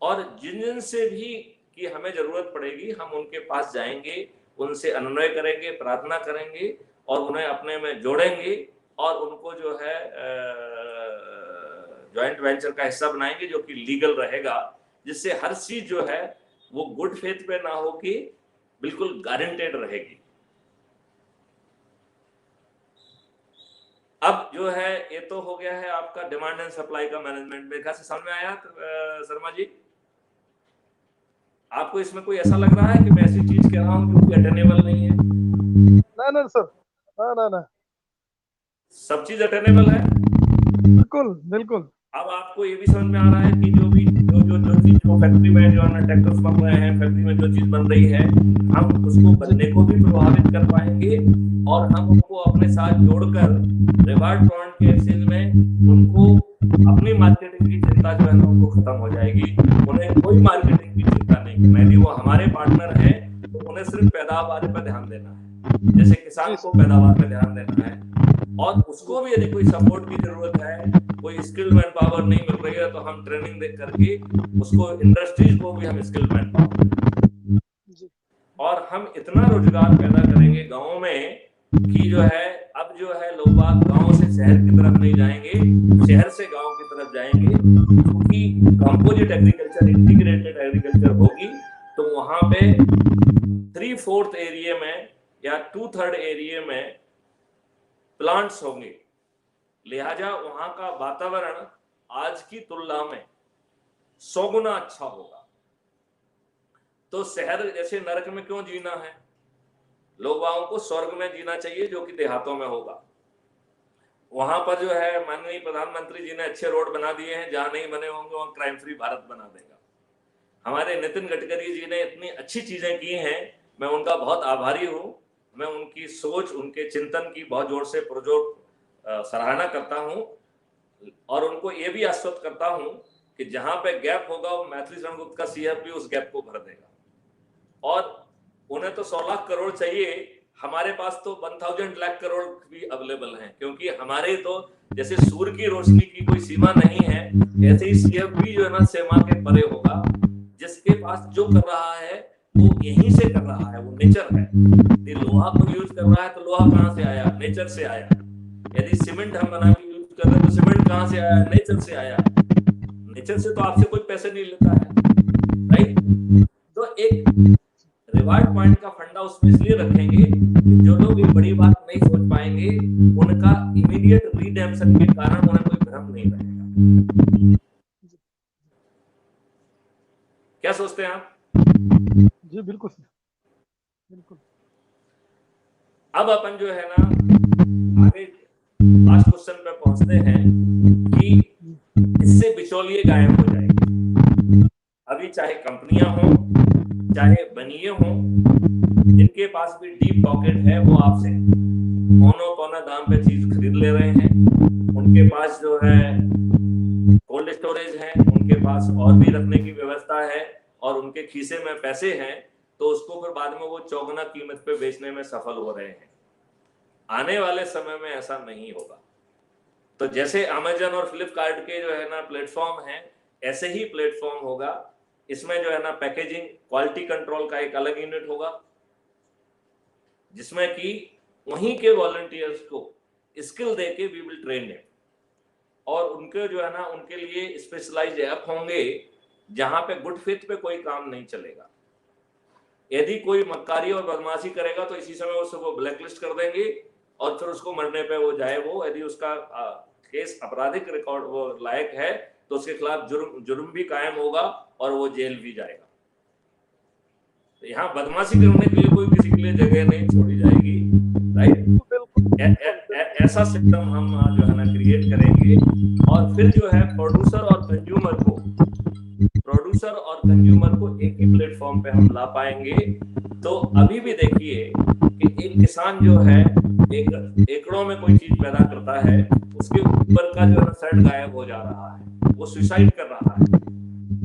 और जिन से भी कि हमें जरूरत पड़ेगी हम उनके पास जाएंगे, उनसे अनुनय करेंगे, प्रार्थना करेंगे और उन्हें अपने में जोड़ेंगे और उनको जो है ज्वाइंट वेंचर का हिस्सा बनाएंगे जो कि लीगल रहेगा, जिससे हर चीज जो है वो गुड फेथ पे ना हो कि बिल्कुल गारंटेड रहेगी। अब जो है ये तो हो गया है आपका डिमांड एंड सप्लाई का मैनेजमेंट। मेरे ख्याल से समझ में आया शर्मा जी? आपको इसमें कोई ऐसा लग रहा है कि मैं ऐसी चीज कह रहा हूँ जो अटेनेबल नहीं है?
ना ना सर, ना ना ना,
सब चीज अटेनेबल है।
बिल्कुल बिल्कुल।
अब आपको ये भी समझ में आ रहा है कि जो भी जो चीज जो फैक्ट्री में जो है ना ट्रैक्टर्स बन रहे हैं, फैक्ट्री में जो चीज बन रही है, हम उसको बनने को भी प्रभावित कर पाएंगे और हम उनको अपने साथ जोड़कर रिवार्ड पॉइंट के एक्सचेंज में उनको अपनी मार्केटिंग की चिंता जो है ना उनको खत्म हो जाएगी। उन्हें कोई मार्केटिंग की चिंता नहीं करना, यदि वो हमारे पार्टनर है तो उन्हें सिर्फ पैदावार पर ध्यान देना है, जैसे किसान को पैदावार पर ध्यान देना है। और उसको भी यदि कोई सपोर्ट की जरूरत है, कोई स्किल्ड मैन पावर नहीं मिल रही है, तो हम ट्रेनिंग दे करके उसको इंडस्ट्रीज को भी हम स्किल्ड मैन पावर, और हम इतना रोजगार पैदा करेंगे गांवों में कि जो है अब जो है लोग बाग गांव से शहर की तरफ नहीं जाएंगे, शहर से गांव की तरफ जाएंगे, क्योंकि कंपोजिट एग्रीकल्चर, इंटीग्रेटेड एग्रीकल्चर होगी तो वहां पे 3/4 एरिया में या 2/3 एरिया में प्लांट्स होंगे, लिहाजा वहां का वातावरण आज की तुलना में 100 गुना अच्छा होगा। तो शहर जैसे नरक में क्यों जीना है, लोगों को स्वर्ग में जीना चाहिए जो कि देहातों में होगा। वहां पर जो है माननीय प्रधानमंत्री जी ने अच्छे रोड बना दिए हैं, जहां नहीं बने होंगे वहां क्राइम फ्री भारत बना देगा। हमारे नितिन गडकरी जी ने इतनी अच्छी चीजें की हैं, मैं उनका बहुत आभारी हूं। मैं उनकी सोच, उनके चिंतन की बहुत जोर से पुरजोर सराहना करता हूं और उनको ये भी आश्वस्त करता हूं कि जहां पे गैप होगा वो मैथिली शरण गुप्त का सीएफपी उस गैप को भर देगा। और उन्हें तो 100 लाख करोड़ चाहिए, हमारे पास तो 1000 लाख करोड़ भी अवेलेबल हैं, क्योंकि हमारे तो जैसे सूर्य की रोशनी की कोई सीमा नहीं है, ऐसे ही सीएफपी जो है ना सीमा के परे होगा। जिसके पास जो कर रहा है वो यहीं से कर रहा है, वो नेचर है। यदि लोहा को यूज कर रहा है तो लोहा कहां से आया, नेचर से आया। यदि सीमेंट हम बना के यूज कर रहे हैं तो सीमेंट कहां से आया, नेचर से आया। नेचर से तो आपसे कोई पैसे नहीं लेता है, राइट? तो एक रिवार्ड पॉइंट का फंडा उसमें इसलिए रखेंगे कि जो लोग ये बड़ी बात नहीं सोच पाएंगे उनका इमीडिएट रिडेम्पशन के कारण उन्हें कोई भ्रम नहीं रहेगा। क्या सोचते हैं आप?
जी बिल्कुल बिल्कुल।
अब अपन जो है ना आगे लास्ट क्वेश्चन पे पहुंचते हैं कि इससे बिचौलिए गायब हो जाएंगे। अभी चाहे कंपनियां हो, चाहे बनिए हो, जिनके पास भी डीप पॉकेट है वो आपसे पौना दाम पे चीज खरीद ले रहे हैं। उनके पास जो है कोल्ड स्टोरेज है, उनके पास और भी रखने की व्यवस्था है और उनके खीसे में पैसे हैं, तो उसको फिर बाद में वो चौगुना कीमत पे बेचने में सफल हो रहे हैं। आने वाले समय में ऐसा नहीं होगा। तो जैसे अमेजन और फ्लिपकार्ट के जो है ना प्लेटफॉर्म है, ऐसे ही प्लेटफॉर्म होगा। इसमें जो है ना पैकेजिंग, क्वालिटी कंट्रोल का एक अलग यूनिट होगा, जिसमें कि वहीं के वॉलंटियर्स को स्किल देके वी विल ट्रेन इट, और उनके जो है ना उनके लिए स्पेशलाइज्ड ऐप होंगे जहां पे गुड फेथ पे कोई काम नहीं चलेगा। यदि कोई मक्कारी और बदमाशी करेगा तो इसी समय उसको ब्लैकलिस्ट कर देंगे और फिर उसको मरने पे वो जाए, वो यदि उसका केस आपराधिक रिकॉर्ड वो लायक है तो उसके खिलाफ जुर्म भी कायम होगा और वो जेल भी जाएगा। तो यहाँ बदमाशी करने के लिए कोई किसी के लिए जगह नहीं छोड़ी जाएगी, राइट? ऐसा सिस्टम हम जो है ना क्रिएट करेंगे और फिर जो है प्रोड्यूसर और कंज्यूमर को एक ही प्लेटफॉर्म पे हम ला पाएंगे। तो अभी भी देखिए कि एक किसान जो है एक एकड़ों में कोई चीज पैदा करता है, उसके ऊपर का जो है सेट गायब हो जा रहा है, वो सुसाइड कर रहा है,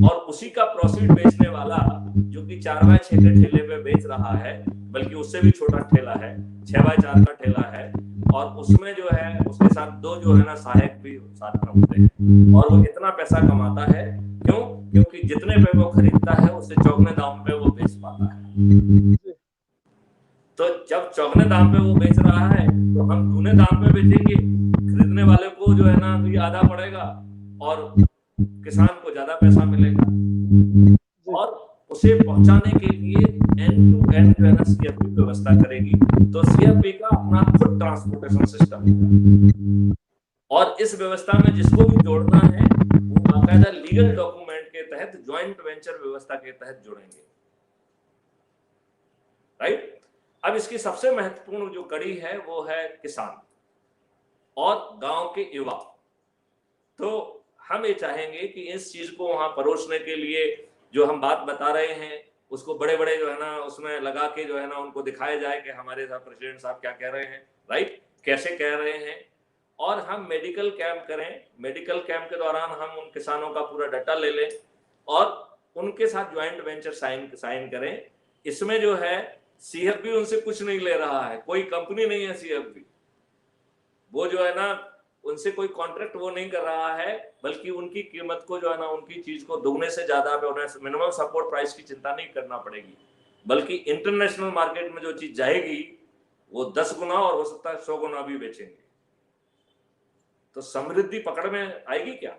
और उसी का प्रोसीड बेचने वाला जो कि 4x6 के ठेले पे बेच रहा है, बल्कि उससे भी छोटा ठेला है, 6x4 का ठेला है, और उसमें जो है उसके साथ 2 जो है ना सहायक भी साथ में होते हैं, और वो इतना पैसा कमाता है। क्यों? क्योंकि जितने पे वो खरीदता है उससे चौगुने दाम पे वो बेच पाता है। तो जब चौगुने दाम पे वो बेच रहा है तो हम दूने दाम पे बेचेंगे, खरीदने वाले को जो है ना भी आधा पड़ेगा और किसान को ज्यादा पैसा मिलेगा। और उसे पहुंचाने के लिए एंड टू एंड जो है ना सीएफपी व्यवस्था करेगी। तो सीएफपी का अपना खुद गुड ट्रांसपोर्टेशन सिस्टम। और इस व्यवस्था में जिसको भी जोड़ना है वो बाकायदा लीगल डॉक्यूमेंट के तहत ज्वाइंट वेंचर व्यवस्था के तहत जुड़ेंगे, राइट। अब इसकी सबसे महत्वपूर्ण जो कड़ी है वो है किसान और गांव के युवा। तो हम ये चाहेंगे कि इस चीज को वहां परोसने के लिए जो हम बात बता रहे हैं उसको बड़े बड़े जो है ना उसमें लगा के जो है ना उनको दिखाया जाए कि हमारे साथ प्रेसिडेंट साहब क्या कह रहे हैं, राइट, कैसे कह रहे हैं। और हम मेडिकल कैंप करें, मेडिकल कैंप के दौरान हम उन किसानों का पूरा डाटा ले लें और उनके साथ ज्वाइंट वेंचर साइन करें। इसमें जो है सीएफबी उनसे कुछ नहीं ले रहा है, कोई कंपनी नहीं है सीएफबी, वो जो है ना उनसे कोई कॉन्ट्रैक्ट वो नहीं कर रहा है, बल्कि उनकी कीमत को जो है ना उनकी चीज को दोगुने से ज्यादा पे होने से मिनिमम सपोर्ट प्राइस की चिंता नहीं करना पड़ेगी, बल्कि इंटरनेशनल मार्केट में जो चीज जाएगी वो 10 गुना और हो सकता है 100 गुना भी बेचेंगे। तो समृद्धि पकड़ में आएगी क्या?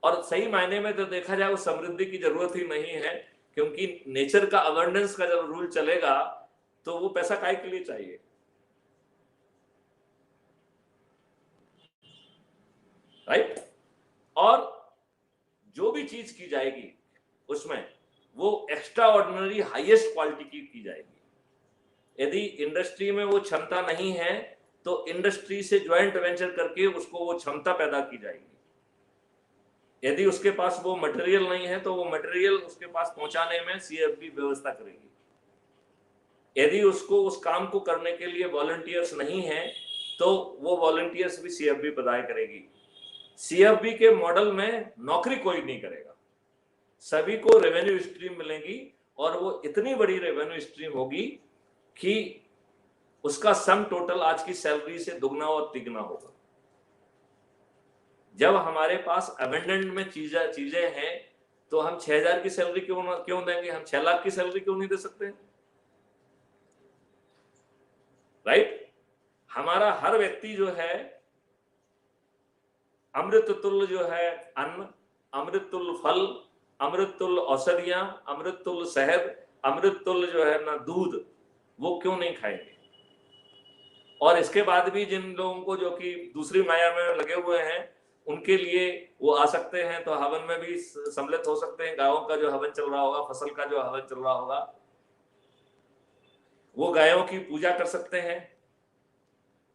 और सही मायने में तो देखा जाए वो समृद्धि की जरूरत ही नहीं है, क्योंकि नेचर का अबंडेंस का जब रूल चलेगा तो वो पैसा काय के लिए चाहिए, राइट। और जो भी चीज की जाएगी उसमें वो एक्स्ट्रा ऑर्डिनरी हाईएस्ट क्वालिटी की जाएगी। यदि इंडस्ट्री में वो क्षमता नहीं है तो इंडस्ट्री से ज्वाइंट वेंचर करके उसको वो क्षमता पैदा की जाएगी। यदि उसके पास वो मटेरियल नहीं है तो वो मटेरियल उसके पास पहुंचाने में सीएफबी व्यवस्था करेगी। यदि उसको उस काम को करने के लिए वॉलंटियर्स नहीं है तो वो वॉलंटियर्स भी सीएफबी प्रदान करेगी। सीएफबी के मॉडल में नौकरी कोई नहीं करेगा, सभी को रेवेन्यू स्ट्रीम मिलेगी और वो इतनी बड़ी रेवेन्यू स्ट्रीम होगी कि उसका सम टोटल आज की सैलरी से दुगना और तिगुना होगा। जब हमारे पास अबेंडेंट में चीजें हैं तो हम 6000 की सैलरी क्यों देंगे, हम 6 लाख की सैलरी क्यों नहीं दे सकते, राइट। हमारा हर व्यक्ति जो है अमृत तुल्य जो है अन्न, अमृत तुल्य फल, अमृत तुल्य औषधियां, अमृत तुल्य शहद, अमृत तुल्य जो है ना दूध, वो क्यों नहीं खाएंगे। और इसके बाद भी जिन लोगों को जो कि दूसरी माया में लगे हुए हैं उनके लिए वो आ सकते हैं तो हवन में भी सम्मिलित हो सकते हैं। गायों का जो हवन चल रहा होगा, फसल का जो हवन चल रहा होगा, वो गायों की पूजा कर सकते हैं,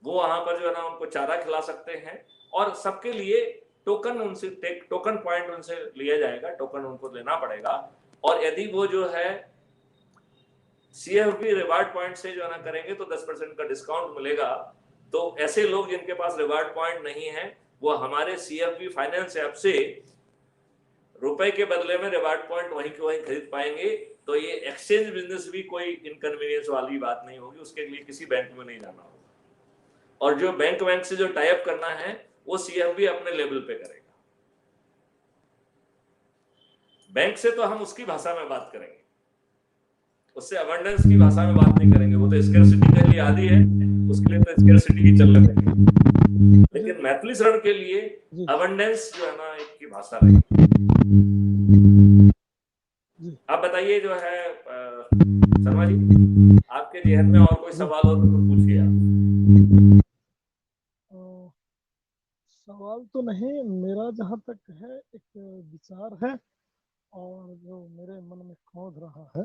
वो वहां पर जो है ना उनको चारा खिला सकते हैं। और सबके लिए टोकन पॉइंट उनसे लिया जाएगा, टोकन उनको लेना पड़ेगा। और यदि वो जो है सीएफबी रिवार्ड पॉइंट से जो है ना करेंगे तो 10% का डिस्काउंट मिलेगा। तो ऐसे लोग जिनके पास रिवार्ड पॉइंट नहीं है वो हमारे सीएफबी फाइनेंस ऐप से रुपए के बदले में रिवार्ड पॉइंट वहीं के वहीं खरीद पाएंगे। तो ये एक्सचेंज बिजनेस भी कोई इनकन्वीनियंस वाली बात नहीं होगी, उसके लिए किसी बैंक में नहीं जाना होगा। और जो बैंक से जो टाई अप करना है वो सीएफबी अपने लेवल पे करेगा। बैंक से तो हम उसकी भाषा में बात करेंगे, उससे अबंडेंस की भाषा में बात नहीं करेंगे। वो तो स्कैरसिटी के लिए आदी है, उसके लिए तो स्कैरसिटी ही चलने देंगे। लेकिन मैथिली शरण के लिए अबंडेंस जो है ना एक की भाषा रहेगी। आप बताइए जो है शर्मा जी, आपके जहन में और कोई सवाल हो तो पूछिए आप।
सवाल तो नहीं, मेरा जहाँ तक है एक विचार है और जो मेरे मन में खोद रहा है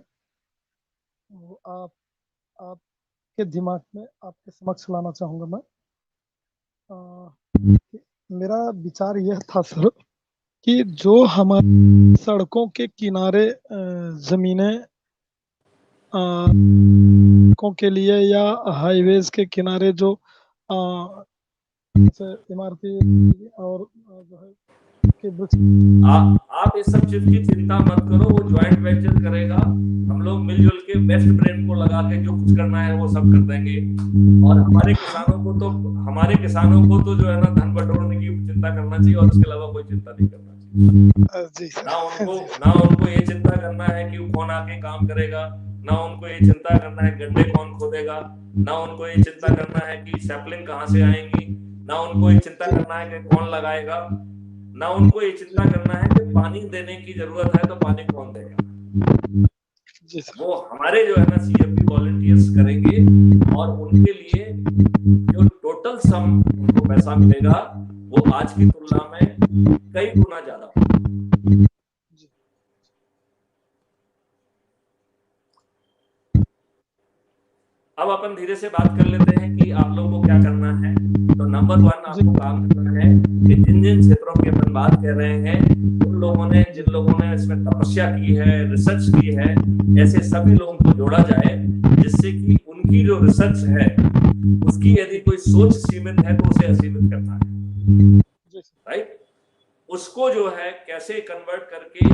वो आपके दिमाग में आपके समक्ष लाना चाहूंगा मैं। मेरा विचार यह था सर कि जो हमारे सड़कों के किनारे जमीनें सड़कों के लिए या हाईवेज के किनारे जो इमारती और जो है
आप इस सब चीज की चिंता मत करो, वो ज्वाइंट वेंचर करेगा। हम लोग मिलजुल के बेस्ट ब्रेन को लगा के जो कुछ करना है वो सब कर देंगे। और हमारे किसानों को तो जो है ना धन बटोरने की चिंता करना चाहिए और उसके अलावा कोई चिंता नहीं करना चाहिए। ना उनको ये चिंता करना है कि कौन आके काम करेगा, ना उनको ये चिंता करना है गड्ढे कौन खोदेगा, ना उनको ये चिंता करना है कि सैपलिंग कहाँ से आएंगी, ना उनको ये चिंता करना है कि कौन लगाएगा, ना उनको ये चिंता करना है कि पानी देने की जरूरत है तो पानी कौन देगा। वो हमारे जो है ना सीएफबी वॉलंटियर्स करेंगे और उनके लिए जो टोटल सम उनको पैसा मिलेगा वो आज की तुलना में कई गुना ज्यादा होगा। अब अपन धीरे से बात कर लेते हैं कि आप लोगों को क्या करना है। तो नंबर 1 आपको काम करना है कि जिन जिन क्षेत्रों की अपन बात कर रहे हैं उन लोगों ने, जिन लोगों ने इसमें तपस्या की है, रिसर्च की है, ऐसे सभी लोगों को जोड़ा जाए जिससे कि उनकी जो रिसर्च है उसकी यदि कोई सोच सीमित है तो उसे असीमित करना है, राइट। उसको जो है कैसे कन्वर्ट करके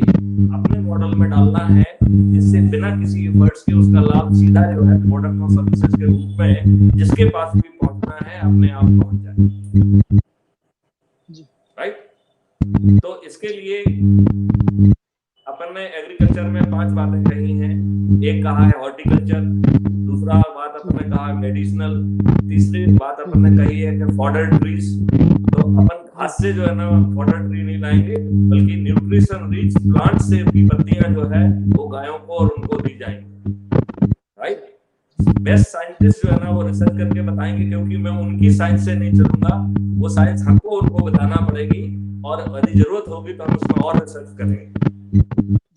अपने मॉडल में डालना है जिससे बिना किसी एफर्ट्स के उसका लाभ सीधा जो है प्रोडक्ट और सर्विसेज के रूप में जिसके पास भी पहुंचना है अपने आप पहुंच जाए, राइट। तो इसके लिए अपन ने एग्रीकल्चर में 5 बातें कही हैं। एक कहा है हॉर्टिकल्चर, दूसरा बात अपन ने कहा मेडिसिनल, तीसरी बात अपन ने कही है कि फॉडर ट्रीज। तो अपन घास से जो है ना फॉडर ट्री नहीं लाएंगे बल्कि न्यूट्रिशन रिच प्लांट से की पत्तियां जो है वो गायों को और उनको दी जाएंगी, राइट। बेस्ट साइंटिस्ट जो है ना वो रिसर्च करके बताएंगे, क्योंकि मैं उनकी साइंस से नहीं चलूंगा, वो साइंस हमको उनको बताना पड़ेगी और यदि जरूरत होगी तो हम उसमें और रिसर्च करेंगे,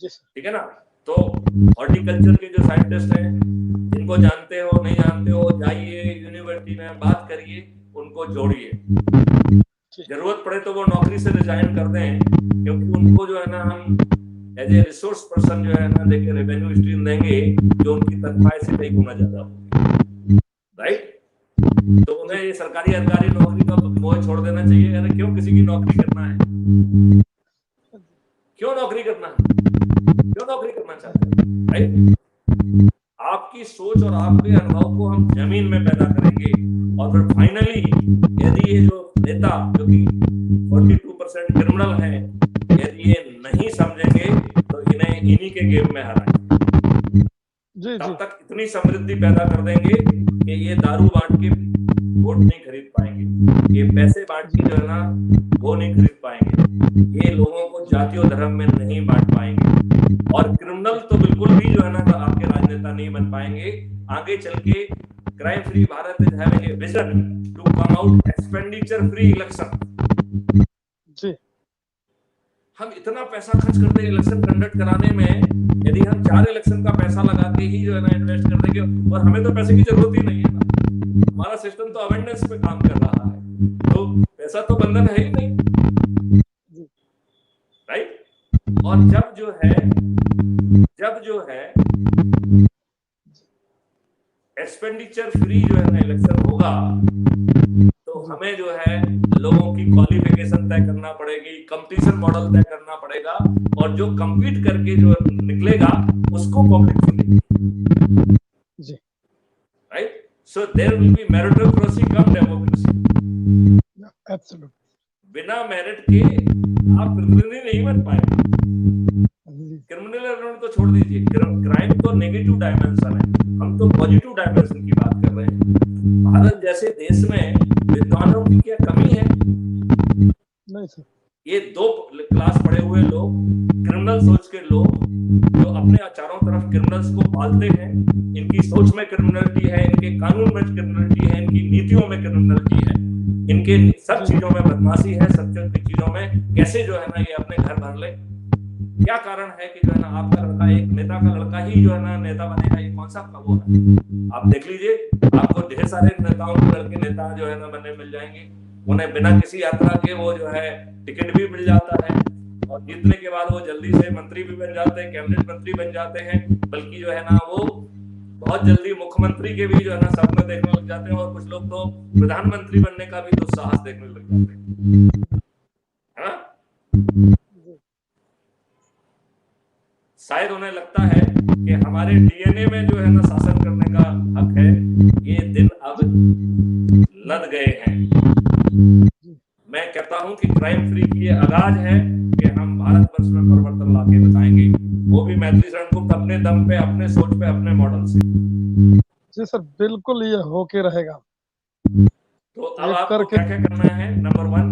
ठीक है ना। तो हॉर्टिकल्चर के जो साइंटिस्ट हैं जिनको जानते हो नहीं जानते हो, जाइए यूनिवर्सिटी में बात करिए, उनको जोड़िए। जरूरत पड़े तो वो नौकरी से रिजाइन कर दें, क्योंकि उनको जो है ना हम एज ए रिसोर्स पर्सन जो है ना देखिए रेवेन्यू स्ट्रीम देंगे जो उनकी तनख्वाह से कई गुना ज्यादा होगी, राइट। तो उन्हें ये सरकारी अधिकारी नौकरी का मोह छोड़ देना चाहिए। अरे क्यों किसी की नौकरी करना है, क्यों नौकरी करना है, क्यों नौकरी करना चाहते हैं, राइट। आपकी सोच और आपके अनुभव को हम जमीन में पैदा करेंगे और फिर फाइनली यदि ये जो नेता जो कि 42% क्रिमिनल हैं, यदि ये नहीं समझेंगे तो इन्हें इन्हीं के गेम में हराएंगे। तब तक इतनी समृद्धि पैदा कर देंगे कि ये दारू बांट के वोट नहीं खरीद पाएंगे, ये पैसे बांट के जो है ना वो नहीं खरीद पाएंगे, ये लोगों को जाति और धर्म में नहीं बांट पाएंगे और क्रिमिनल तो बिल्कुल भी जो है ना आपके राजनेता नहीं बन पाएंगे। आगे चल के crime free Bharat is having a vision to come out expenditure free election.
जी,
हम इतना पैसा खर्च करते हैं इलेक्शन कंडक्ट कराने में, यदि हम 4 इलेक्शन का पैसा लगा के ही जो है ना इन्वेस्ट कर देंगे, और हमें तो पैसे की जरूरत ही नहीं है ना, हमारा सिस्टम तो अवेंडेंस पे काम कर रहा है, तो पैसा तो बंधन है ही नहीं, राइट। और जब जो है एक्सपेंडिचर फ्री जो है ना इलेक्शन होगा तो हमें जो है लोगों की क्वालिफिकेशन तय करना पड़ेगी, कंपटीशन मॉडल तय करना पड़ेगा और जो कंपीट करके जो निकलेगा उसको पब्लिक चुनेगी, right. So there will be meritocracy cum democracy.
Absolutely.
बिना मेरिट के आप प्रतिनिधि नहीं बन पाएंगे। क्रिमिनल एलिमेंट तो छोड़ दीजिए, क्राइम तो नेगेटिव डायमेंशन है, हम तो पॉजिटिव डायमेंशन की बात कर रहे हैं। भारत जैसे देश में विद्वानों की क्या कमी है?
नहीं सर।
ये 2 क्लास पढ़े हुए लोग, क्रिमिनल सोच के लोग जो अपने चारों तरफ क्रिमिनल्स को पालते हैं, इनकी सोच में क्रिमिनलिटी है, इनके कानून में क्रिमिनलिटी है, इनकी नीतियों में क्रिमिनलिटी है, इनके सब चीजों में बदमाशी है, सब चीजों में कैसे जो है ना ये अपने घर भर ले। क्या कारण है कि जो है ना आपका लड़का, एक नेता का लड़का ही जो है ना नेता बनेगा? ये कौन सा वो है? आप देख लीजिए, आपको ढेर सारे नेताओं के लड़के नेता जो है ना बने मिल जाएंगे, उन्हें बिना किसी यात्रा के वो जो है टिकट भी मिल जाता है और जीतने के बाद वो जल्दी से मंत्री भी बन जाते हैं, कैबिनेट मंत्री बन जाते हैं, बल्कि जो है ना वो बहुत जल्दी मुख्यमंत्री के भी जो है ना सपने देखने लग जाते हैं और कुछ लोग तो प्रधानमंत्री बनने का भी दुस्साहस देखने लग जाते हैं, है ना। शायद उन्हें लगता है कि हमारे डीएनए में जो है ना शासन करने का हक है, ये दिन अब लद गए हैं। मैं कहता हूं कि क्राइम फ्री की ये आगाज है कि हम भारतवर्ष में परिवर्तन लाके बताएंगे, वो भी मैथिली शरण गुप्त अपने दम पे, अपने सोच पे, अपने मॉडल से।
जी सर, बिल्कुल ये होके रहेगा।
तो अब आपको क्या क्या करना है? नंबर 1,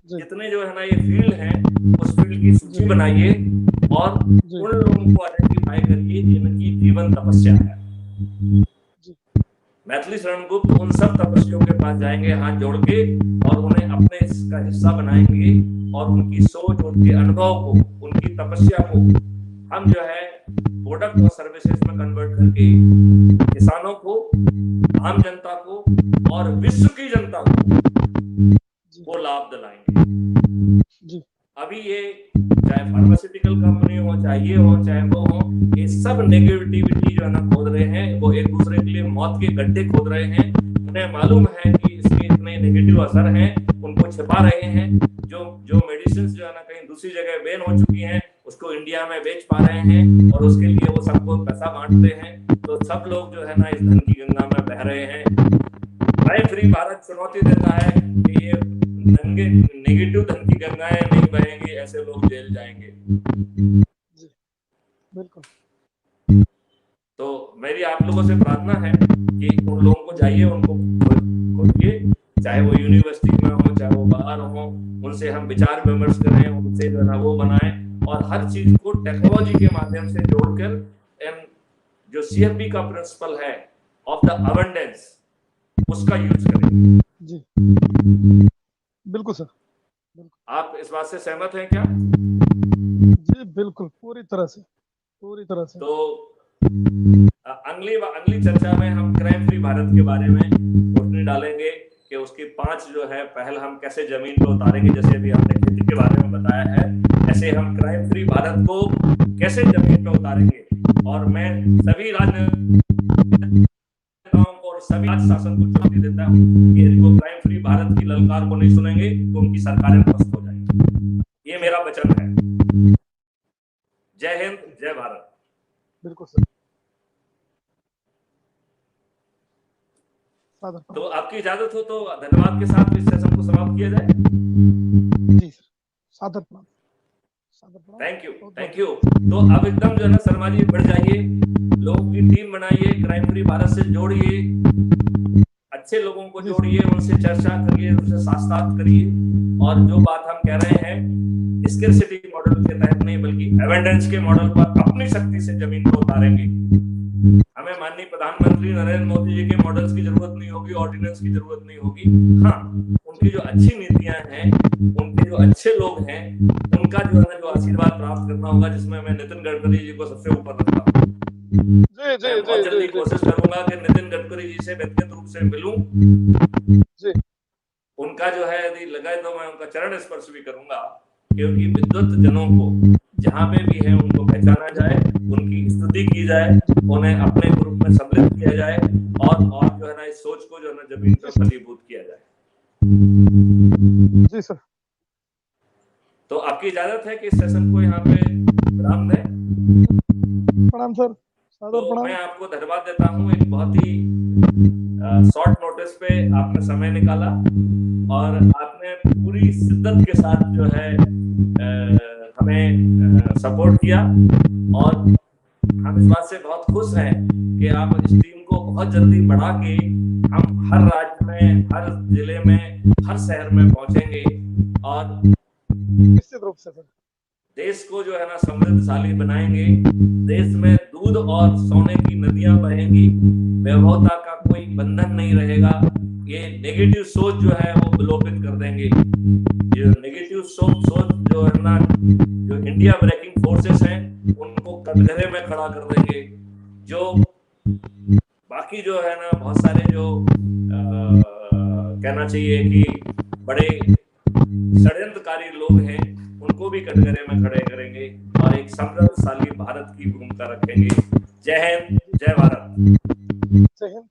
जितने जो है ना ये फील्ड हैं उस फील्ड की सूची बनाइए और उन लोगों को आइडेंटिफाई करिए जिनकी जीवन तपस्या है। मैथिली शरण गुप्त उन सब तपस्वियों के पास जाएंगे हाथ जोड़ के और उन्हें अपने इसका हिस्सा बनाएंगे और उनकी सोच, उनके अनुभव को, उनकी तपस्या को हम जो है प्रोडक्ट और सर्विसेज में कन्वर्ट करके किसानों को, आम जनता को और विश्व की जनता को लाभ दिलाएंगे। अभी ये चाहे फार्मास्यूटिकल कंपनी हो, चाहे ये हो, चाहे वो हो, ये सब नेगेटिविटी जो है ना खोद रहे हैं, वो एक दूसरे के लिए मौत के गड्ढे खोद रहे हैं। उन्हें मालूम है कि इसके इतने नेगेटिव असर हैं, उनको छिपा रहे हैं। जो मेडिसिन जो है ना कहीं दूसरी जगह बैन हो चुकी हैं, उसको इंडिया में बेच पा रहे हैं और उसके लिए वो सबको पैसा बांटते हैं। तो सब लोग जो है ना इस धन की गंगा में बह रहे हैं। क्राइम फ्री भारत चुनौती देता है कि ये नेगेटिव धन की गंगाएं नहीं बहेंगी, ऐसे लोग जेल जाएंगे।
बिल्कुल।
तो मेरी आप लोगों से प्रार्थना है कि उन लोगों को जाइए, उनको खोजिए, चाहे वो यूनिवर्सिटी में हो, चाहे वो बाहर हो, उनसे हम विचार विमर्श करें, उनसे जो है ना वो बनाएं और हर चीज को टेक्नोलॉजी के माध्यम से जोड़कर जो CFP का प्रिंसिपल है ऑफ द अबंडेंस, उसका यूज करें।
जी बिल्कुल सर, बिल्कुल।
आप इस बात से सहमत हैं क्या?
जी बिल्कुल, पूरी तरह से।
तो अगली चर्चा में हम क्राइम फ्री भारत के बारे में रोशनी डालेंगे कि उसकी 5 जो है पहल हम कैसे जमीन पे उतारेंगे। जैसे अभी हमने खेती के बारे में बताया है, ऐसे हम क्राइम फ्री भारत को कैसे जमीन पे उतारेंगे। और मैं सभी राजनेताओं को और सभी राज्य शासन को चुनौती देता हूँ कि वो क्राइम फ्री भारत की ललकार को नहीं सुनेंगे तो उनकी सरकारें ध्वस्त हो जाएंगी। ये मेरा वचन है। जय हिंद, जय भारत।
बिल्कुल सर।
तो आपकी इजाजत हो तो धन्यवाद के साथ इस सेशन को समाप्त किया जाए।
जी सर, सादर प्रणाम।
Thank you. तो अब एकदम जो है ना शर्मा जी बढ़ जाइए, लोगों की टीम बनाइए, क्राइम फ्री भारत से जोड़िए, अच्छे लोगों को जोड़िए, उनसे चर्चा करिए, उनसे साक्षात करिए और जो बात हम कह रहे हैं स्केर्सिटी मॉडल के तहत नहीं बल्कि एबंडेंस के मॉडल पर अपनी शक्ति से जमीन को उतारेंगे। हमें माननीय प्रधानमंत्री नरेंद्र मोदी जी के मॉडल्स की जरूरत नहीं होगी, ऑर्डिनेंस की जरूरत नहीं होगी। हाँ, उनकी जो अच्छी नीतियां हैं, उनके जो अच्छे लोग हैं, उनका जो है ना जो आशीर्वाद प्राप्त करना होगा, जिसमें मैं नितिन गडकरी जी को सबसे ऊपर रखता हूँ। मैं बहुत जल्दी कोशिश करूंगा कि नितिन गडकरी जी से व्यक्तिगत रूप से मिलूं। उनका जो है यदि लगे तो मैं उनका चरण स्पर्श भी करूंगा, क्योंकि विद्वत जनों को जहां पे भी है उनको पहचाना जाए, उनकी स्तुति की जाए, उन्हें अपने ग्रुप में सम्मिलित किया जाए और जो है ना इस सोच को जो है ना जमीन पर फलीभूत किया जाए।
जी सर।
तो आपकी इजाजत है कि इस सेशन को यहाँ पे विराम दें।
प्रणाम सर।
तो मैं आपको धन्यवाद देता हूँ। एक बहुत ही शॉर्ट नोटिस पे आपने समय निकाला और आपने पूरी शिद्दत के साथ जो है हमें सपोर्ट किया और हम इस बात से बहुत खुश हैं कि आप इस टीम को बहुत जल्दी बढ़ा के हम हर राज्य में, हर जिले में, हर शहर में पहुंचेंगे और
निश्चित रूप से
देश को जो है ना समृद्धशाली बनाएंगे। देश में दूध और सोने की नदियां बहेंगी, वैभवता का कोई बंधन नहीं रहेगा। ये नेगेटिव सोच जो है वो विलोपित कर देंगे। ये नेगेटिव सोच जो है ना, जो इंडिया ब्रेकिंग फोर्सेस हैं, उनको कटघरे में खड़ा कर देंगे। जो बाकी जो है ना बहुत सारे जो कहना चाहिए कि बड़े षड्यंत्रकारी लोग हैं, उनको भी कटघरे में खड़े करेंगे और एक समृद्धशाली भारत की भूमिका रखेंगे। जय हिंद, जय भारत।
जय हिंद।